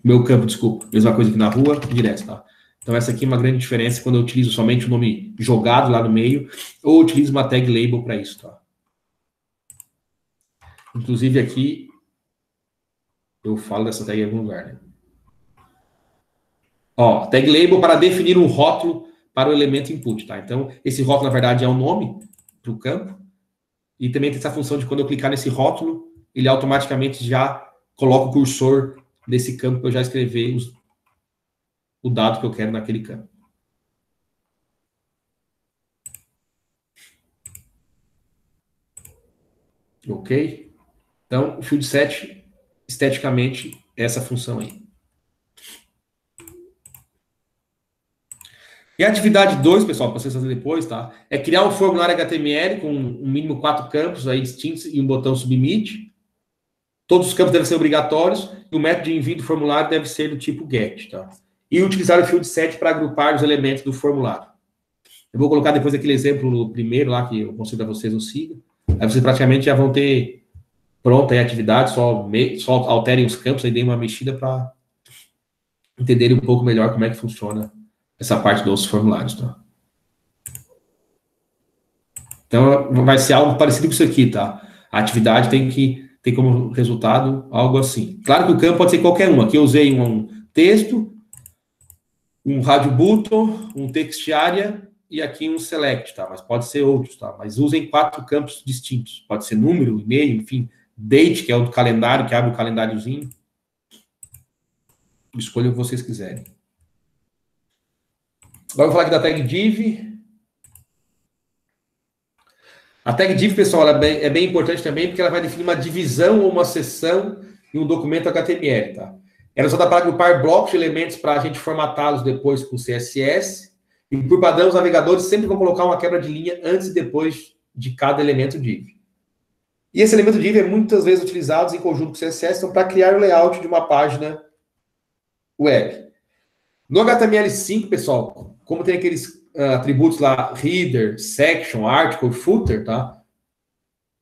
meu campo, desculpa. Mesma coisa que na rua, direto, tá? Então essa aqui é uma grande diferença quando eu utilizo somente o nome jogado lá no meio, ou utilizo uma tag label para isso, tá? Inclusive aqui, eu falo dessa tag em algum lugar, né? Ó, tag label para definir um rótulo para o elemento input, tá? Então, esse rótulo, na verdade, é um nome para o campo. E também tem essa função de quando eu clicar nesse rótulo, ele automaticamente já coloca o cursor desse campo para eu já escrever o dado que eu quero naquele campo. Ok? Então, o field set, esteticamente, é essa função aí. E a atividade 2, pessoal, para vocês fazerem depois, tá? É criar um formulário HTML com um mínimo 4 campos aí distintos e um botão submit. Todos os campos devem ser obrigatórios e o método de envio do formulário deve ser do tipo get, tá? E utilizar o field set para agrupar os elementos do formulário. Eu vou colocar depois aquele exemplo primeiro lá que eu consigo a vocês no SIGA. Aí vocês praticamente já vão ter pronta aí a atividade, só alterem os campos, aí deem uma mexida para entenderem um pouco melhor como é que funciona essa parte dos formulários, tá? Então, vai ser algo parecido com isso aqui, tá? A atividade tem como resultado algo assim. Claro que o campo pode ser qualquer um. Aqui eu usei um texto, um radio button, um text area e aqui um select, tá? Mas pode ser outros, tá? Mas usem 4 campos distintos. Pode ser número, e-mail, enfim, date, que é o do calendário, que abre o calendáriozinho. Escolha o que vocês quiserem. Agora eu vou falar aqui da tag div. A tag div, pessoal, é bem importante também, porque ela vai definir uma divisão ou uma seção em um documento HTML, tá? Ela só dá para agrupar blocos de elementos para a gente formatá-los depois com CSS. E por padrão, os navegadores sempre vão colocar uma quebra de linha antes e depois de cada elemento div. E esse elemento div é muitas vezes utilizado em conjunto com CSS então, para criar o layout de uma página web. No HTML5, pessoal, como tem aqueles atributos lá, header, section, article, footer, tá?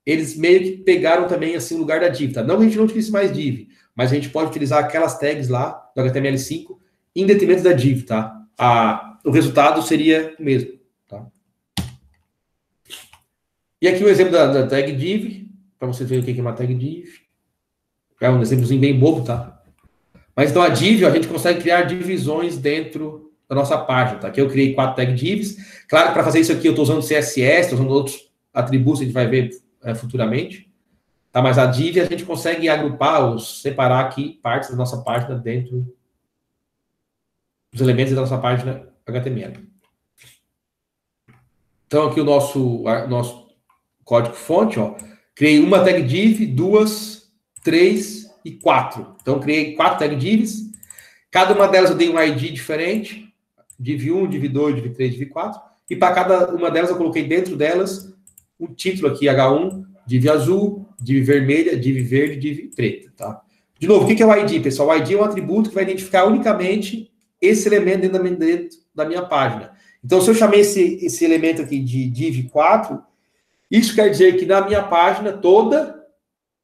Eles meio que pegaram também assim o lugar da div, tá? Não que a gente não utilize mais div, mas a gente pode utilizar aquelas tags lá do HTML5 em detrimento da div, tá? O resultado seria o mesmo, tá? E aqui o exemplo da tag div, para vocês verem o que é uma tag div. É um exemplozinho bem bobo, tá? Mas então a div, a gente consegue criar divisões dentro da nossa página, tá? Aqui eu criei 4 tag divs. Claro que para fazer isso aqui eu estou usando CSS, estou usando outros atributos que a gente vai ver futuramente. Tá? Mas a div a gente consegue agrupar ou separar aqui partes da nossa página dentro dos elementos da nossa página HTML. Então aqui o nosso código-fonte, ó. Criei uma tag div, 2, 3 e 4. Então criei 4 tag divs. Cada uma delas eu dei um ID diferente. div1, div2, div3, div4, e para cada uma delas eu coloquei dentro delas o título aqui, H1, div azul, div vermelha, div verde, div preta, tá? De novo, o que é o ID, pessoal? O ID é um atributo que vai identificar unicamente esse elemento dentro da minha página. Então, se eu chamei esse elemento aqui de div4, isso quer dizer que na minha página toda,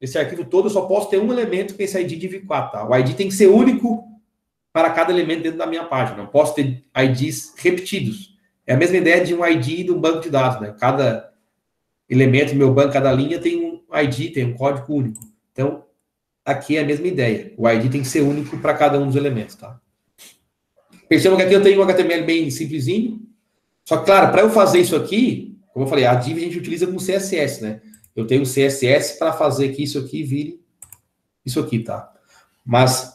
esse arquivo todo, eu só posso ter um elemento com esse ID div4, tá? O ID tem que ser único para cada elemento dentro da minha página. Não posso ter IDs repetidos. É a mesma ideia de um ID de um banco de dados, né? Cada elemento do meu banco, cada linha tem um ID, tem um código único. Então, aqui é a mesma ideia. O ID tem que ser único para cada um dos elementos, tá? Percebam que aqui eu tenho um HTML bem simplesinho. Só que, claro, para eu fazer isso aqui, como eu falei, a div a gente utiliza com CSS, né? Eu tenho CSS para fazer que isso aqui vire isso aqui, tá? Mas,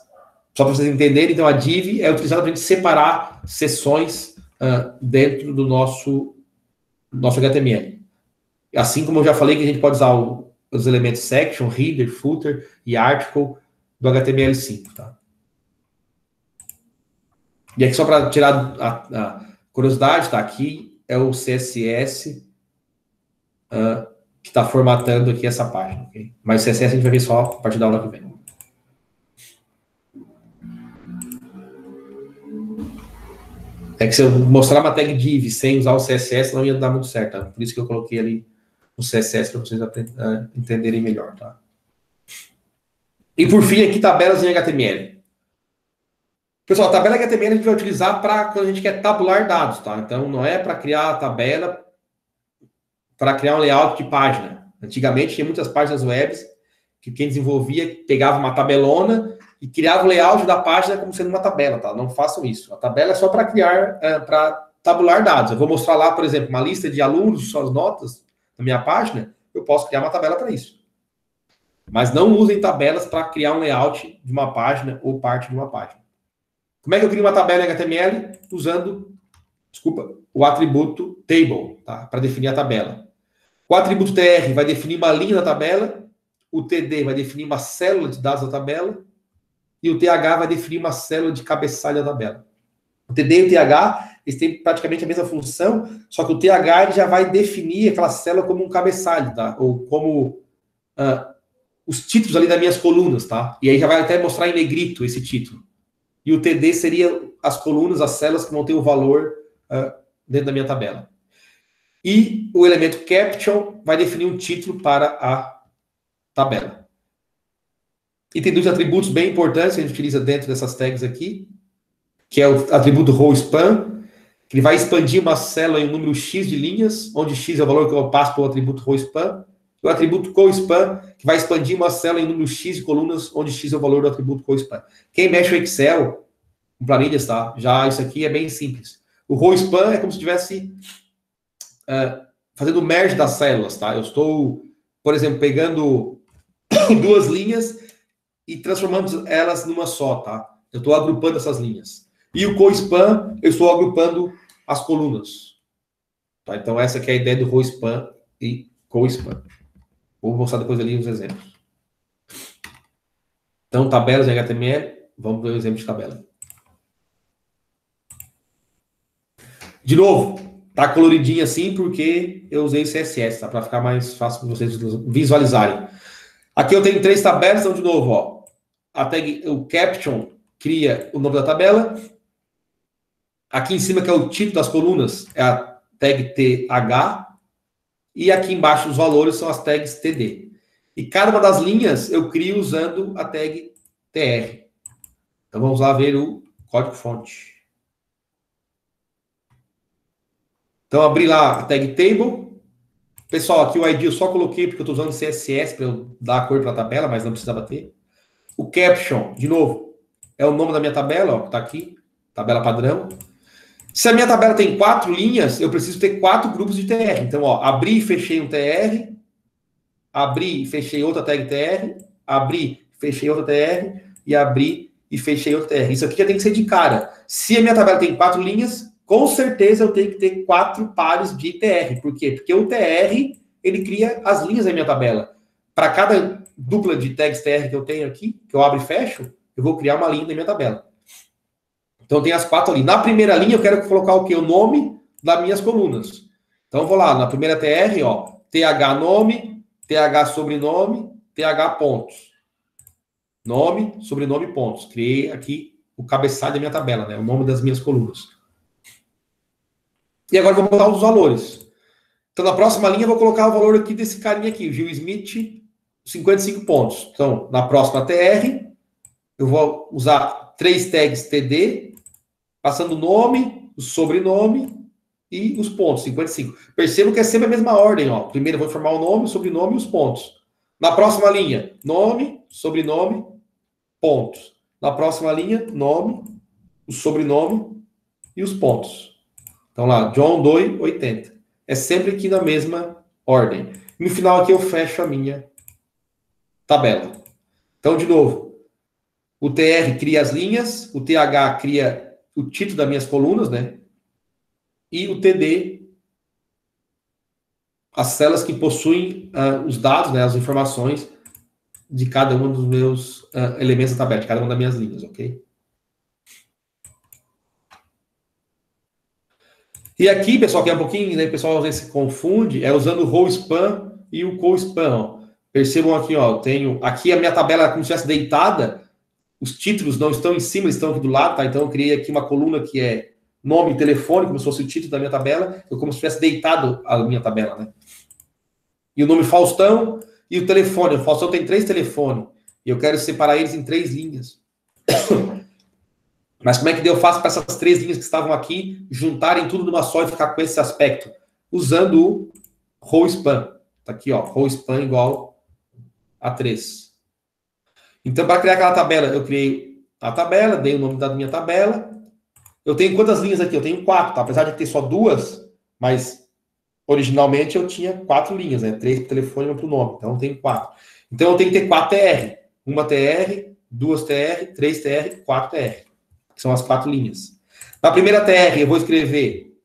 só para vocês entenderem, então a div é utilizada para a gente separar seções dentro do nosso HTML. Assim como eu já falei que a gente pode usar os elementos section, header, footer e article do HTML5, tá? E aqui só para tirar a curiosidade, tá? Aqui é o CSS que está formatando aqui essa página, ok? Mas o CSS a gente vai ver só a partir da aula que vem. É que se eu mostrar uma tag div sem usar o CSS, não ia dar muito certo, tá? Por isso que eu coloquei ali o CSS para vocês entenderem melhor, tá? E por fim, aqui, tabelas em HTML. Pessoal, a tabela HTML a gente vai utilizar para quando a gente quer tabular dados, tá? Então, não é para criar a tabela para criar um layout de página. Antigamente, tinha muitas páginas web que quem desenvolvia pegava uma tabelona e criava o layout da página como sendo uma tabela, tá? Não façam isso. A tabela é só para criar, para tabular dados. Eu vou mostrar lá, por exemplo, uma lista de alunos, suas notas na minha página, eu posso criar uma tabela para isso. Mas não usem tabelas para criar um layout de uma página ou parte de uma página. Como é que eu crio uma tabela em HTML? Usando, o atributo table, tá? Para definir a tabela. O atributo tr vai definir uma linha da tabela, o td vai definir uma célula de dados da tabela, e o th vai definir uma célula de cabeçalho da tabela. O td e o th, eles têm praticamente a mesma função, só que o th ele já vai definir aquela célula como um cabeçalho, tá? Ou como os títulos ali das minhas colunas, tá? E aí já vai até mostrar em negrito esse título. E o TD seria as colunas, as células que vão ter o valor dentro da minha tabela. E o elemento caption vai definir um título para a tabela. E tem dois atributos bem importantes que a gente utiliza dentro dessas tags aqui, que é o atributo rowSpan, que ele vai expandir uma célula em um número X de linhas, onde X é o valor que eu passo para o atributo rowSpan. E o atributo coSpan, que vai expandir uma célula em número X de colunas, onde X é o valor do atributo coSpan. Quem mexe no Excel, com planilhas, tá? Já isso aqui é bem simples. O rowSpan é como se estivesse fazendo merge das células, tá? Eu estou, por exemplo, pegando duas linhas e transformando elas numa só, tá? Eu estou agrupando essas linhas. E o coSpan, eu estou agrupando as colunas. Tá? Então, essa aqui é a ideia do rowSpan e coSpan. Vou mostrar depois ali os exemplos. Então, tabelas em HTML, vamos ver o exemplo de tabela. De novo, tá coloridinho assim porque eu usei o CSS, tá? Para ficar mais fácil para vocês visualizarem. Aqui eu tenho 3 tabelas, então de novo, ó, a tag, o caption cria o nome da tabela. Aqui em cima, que é o título das colunas, é a tag TH. E aqui embaixo os valores são as tags TD. E cada uma das linhas eu crio usando a tag TR. Então vamos lá ver o código-fonte. Então, abri lá a tag table. Pessoal, aqui o ID eu só coloquei porque eu estou usando CSS para eu dar a cor para a tabela, mas não precisava ter. O caption, de novo, é o nome da minha tabela, ó, que está aqui, tabela padrão. Se a minha tabela tem 4 linhas, eu preciso ter 4 grupos de TR. Então, ó, abri e fechei um TR, abri e fechei outra tag TR, abri e fechei outra TR, e abri e fechei outra TR. Isso aqui já tem que ser de cara. Se a minha tabela tem 4 linhas, com certeza eu tenho que ter 4 pares de TR. Por quê? Porque o TR, ele cria as linhas da minha tabela. Para cada dupla de tags TR que eu tenho aqui, que eu abro e fecho, eu vou criar uma linha da minha tabela. Então tem as 4 ali. Na primeira linha eu quero colocar o quê? O nome das minhas colunas. Então eu vou lá, na primeira TR, ó, TH nome, TH sobrenome, TH pontos. Nome, sobrenome, pontos. Criei aqui o cabeçalho da minha tabela, né? O nome das minhas colunas. E agora eu vou botar os valores. Então, na próxima linha, eu vou colocar o valor aqui desse carinha aqui, o Gil Smith, 55 pontos. Então, na próxima TR, eu vou usar 3 tags TD, passando o nome, o sobrenome e os pontos, 55. Percebo que é sempre a mesma ordem, ó. Primeiro eu vou informar o nome, o sobrenome e os pontos. Na próxima linha, nome, sobrenome, pontos. Na próxima linha, nome, o sobrenome e os pontos. Então lá, John Doe 80. É sempre aqui na mesma ordem. No final aqui eu fecho a minha tabela. Então, de novo, o TR cria as linhas, o TH cria o título das minhas colunas, né? E o TD, as células que possuem os dados, né, as informações de cada um dos meus elementos da tabela, de cada uma das minhas linhas, ok? E aqui, pessoal, que é um pouquinho, né, o pessoal às vezes se confunde, é usando o row span e o co-span. Ó. Percebam aqui, ó, eu tenho aqui a minha tabela como se estivesse deitada, os títulos não estão em cima, eles estão aqui do lado, tá? Então eu criei aqui uma coluna que é nome e telefone, como se fosse o título da minha tabela, eu como se tivesse deitado a minha tabela, né? E o nome Faustão e o telefone. O Faustão tem 3 telefones, e eu quero separar eles em 3 linhas. Mas como é que eu faço para essas 3 linhas que estavam aqui juntarem tudo numa só e ficar com esse aspecto? Usando o row span. Tá aqui, ó, row span igual a 3. Então, para criar aquela tabela, eu criei a tabela, dei o nome da minha tabela. Eu tenho quantas linhas aqui? Eu tenho 4, tá? Apesar de ter só 2, mas originalmente eu tinha 4 linhas, né? 3 para o telefone e 1 para o nome. Então eu tenho 4. Então eu tenho que ter 4 TR. 1 TR, 2 TR, 3 TR, 4 TR. Que são as 4 linhas. Na primeira TR eu vou escrever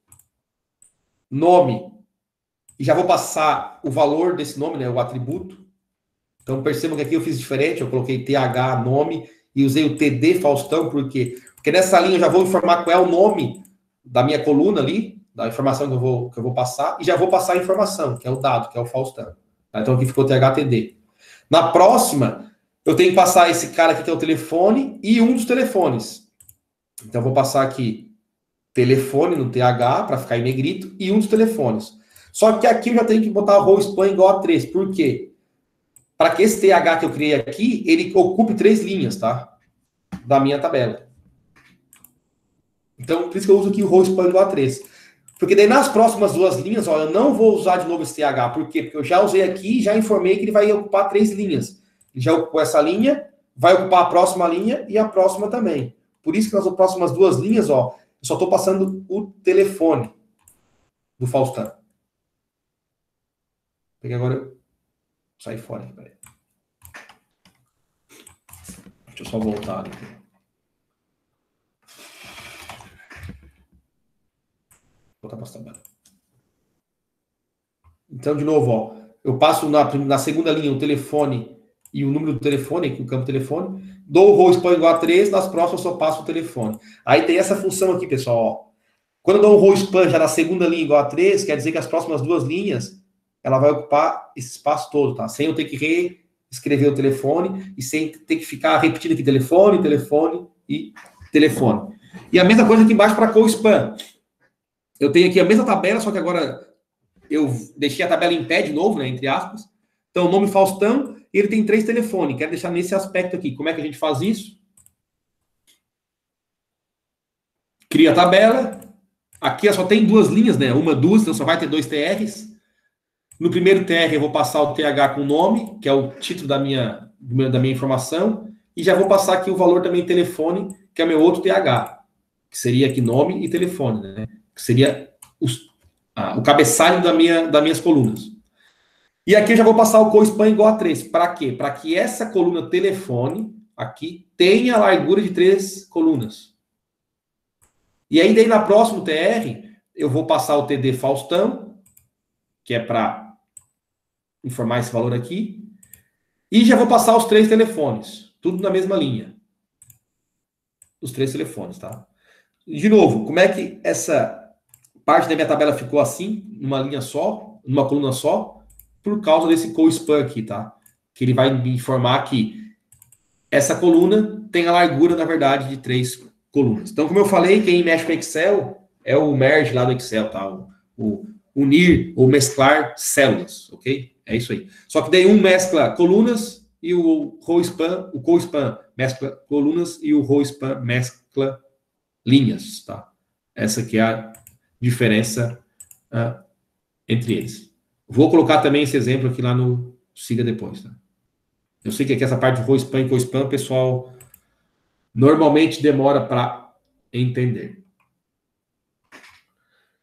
nome e já vou passar o valor desse nome, né? O atributo. Então percebam que aqui eu fiz diferente. Eu coloquei TH nome e usei o TD Faustão, por quê? Porque nessa linha eu já vou informar qual é o nome da minha coluna ali, da informação que eu vou passar, e já vou passar a informação, que é o dado, que é o Faustão. Então aqui ficou THTD. Na próxima, eu tenho que passar esse cara aqui, que é o telefone, e um dos telefones. Então eu vou passar aqui telefone no TH, para ficar em negrito, e um dos telefones. Só que aqui eu já tenho que botar o row span igual a 3. Por quê? Para que esse TH que eu criei aqui, ele ocupe 3 linhas, tá? Da minha tabela. Então, por isso que eu uso aqui o row span igual a 3. Porque daí nas próximas 2 linhas, ó, eu não vou usar de novo esse TH. Por quê? Porque eu já usei aqui e já informei que ele vai ocupar 3 linhas. Ele já ocupou essa linha, vai ocupar a próxima linha e a próxima também. Por isso que nas próximas 2 linhas, ó, eu só estou passando o telefone do Faustão. Peguei agora, sair fora aqui, peraí. Deixa eu só voltar aqui. Voltar para a tabela. Então, de novo, ó, eu passo na segunda linha o telefone e o número do telefone, aqui o campo telefone, dou o row span igual a 3, nas próximas eu só passo o telefone. Aí tem essa função aqui, pessoal, ó. Quando eu dou um row span já na segunda linha igual a 3, quer dizer que as próximas 2 linhas, ela vai ocupar esse espaço todo, tá? Sem eu ter que reescrever o telefone e sem ter que ficar repetindo aqui telefone, telefone e telefone. E a mesma coisa aqui embaixo para co-span. Eu tenho aqui a mesma tabela, só que agora eu deixei a tabela em pé de novo, né, entre aspas. Então, o nome Faustão, ele tem 3 telefones. Quero deixar nesse aspecto aqui. Como é que a gente faz isso? Cria a tabela. Aqui só tem 2 linhas, né? 1, 2, então só vai ter 2 TRs. No primeiro TR eu vou passar o TH com o nome, que é o título da minha informação. E já vou passar aqui o valor também telefone, que é meu outro TH. Que seria aqui nome e telefone, né? Que seria o cabeçalho das minhas colunas. E aqui eu já vou passar o co-span igual a 3. Para quê? Para que essa coluna telefone aqui tenha a largura de 3 colunas. E aí, daí na próxima TR, eu vou passar o TD Faustão, que é para informar esse valor aqui. E já vou passar os 3 telefones. Tudo na mesma linha. Os 3 telefones, tá? De novo, como é que essa parte da minha tabela ficou assim, numa linha só, numa coluna só? Por causa desse co-span aqui, tá? Que ele vai me informar que essa coluna tem a largura, na verdade, de 3 colunas. Então, como eu falei, quem mexe com Excel é o merge lá do Excel, tá? O unir ou mesclar células, ok? É isso aí. Só que daí um mescla colunas e o co-span mescla colunas e o row-span mescla linhas, tá? Essa aqui é a diferença entre eles. Vou colocar também esse exemplo aqui lá no Siga depois, tá? Eu sei que aqui essa parte de row-span e co-span, pessoal, normalmente demora para entender.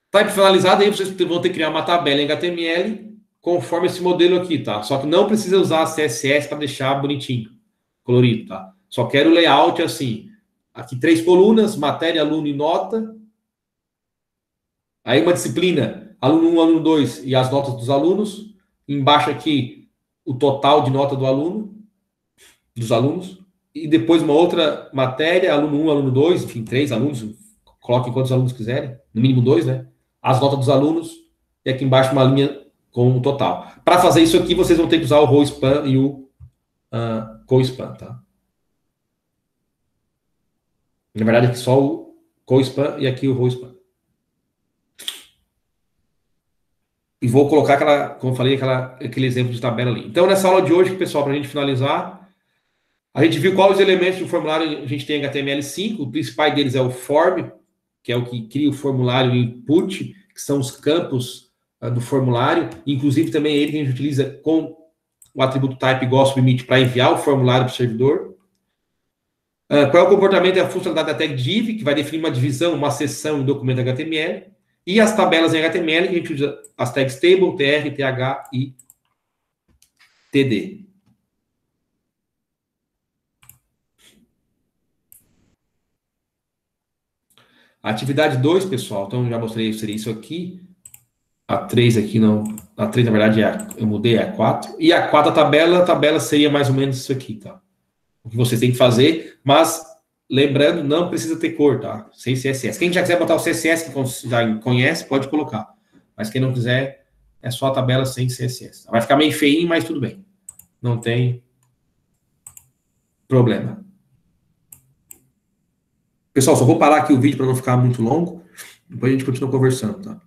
Type finalizado, aí vocês vão ter que criar uma tabela em HTML conforme esse modelo aqui, tá? Só que não precisa usar CSS para deixar bonitinho, colorido, tá? Só quero o layout assim. Aqui 3 colunas, matéria, aluno e nota. Aí uma disciplina, aluno 1, aluno 2 e as notas dos alunos. Embaixo aqui o total de nota do aluno, dos alunos. E depois uma outra matéria, aluno 1, aluno 2, enfim, 3 alunos. Coloquem quantos alunos quiserem, no mínimo 2, né? As notas dos alunos. E aqui embaixo uma linha com o total. Para fazer isso aqui, vocês vão ter que usar o row-span e o co-span, tá? Na verdade, aqui só o co-span e aqui o row-span. E vou colocar aquela, como eu falei, aquele exemplo de tabela ali. Então, nessa aula de hoje, pessoal, para a gente finalizar, a gente viu quais os elementos do formulário a gente tem em HTML5. O principal deles é o form, que é o que cria o formulário input, que são os campos do formulário. Inclusive, também é ele que a gente utiliza com o atributo type igual submit para enviar o formulário para o servidor. Qual é o comportamento e a funcionalidade da tag div, que vai definir uma divisão, uma seção em documento HTML. E as tabelas em HTML, que a gente usa as tags table, tr, th e td. A atividade 2, pessoal, então já mostrei, seria isso aqui. A 3 aqui não. A 3, na verdade, eu mudei a 4. E a 4, a tabela seria mais ou menos isso aqui, tá? O que vocês têm que fazer, mas lembrando, não precisa ter cor, tá? Sem CSS. Quem já quiser botar o CSS, que já conhece, pode colocar. Mas quem não quiser, é só a tabela sem CSS. Vai ficar meio feinho, mas tudo bem. Não tem problema. Pessoal, só vou parar aqui o vídeo para não ficar muito longo. Depois a gente continua conversando, tá?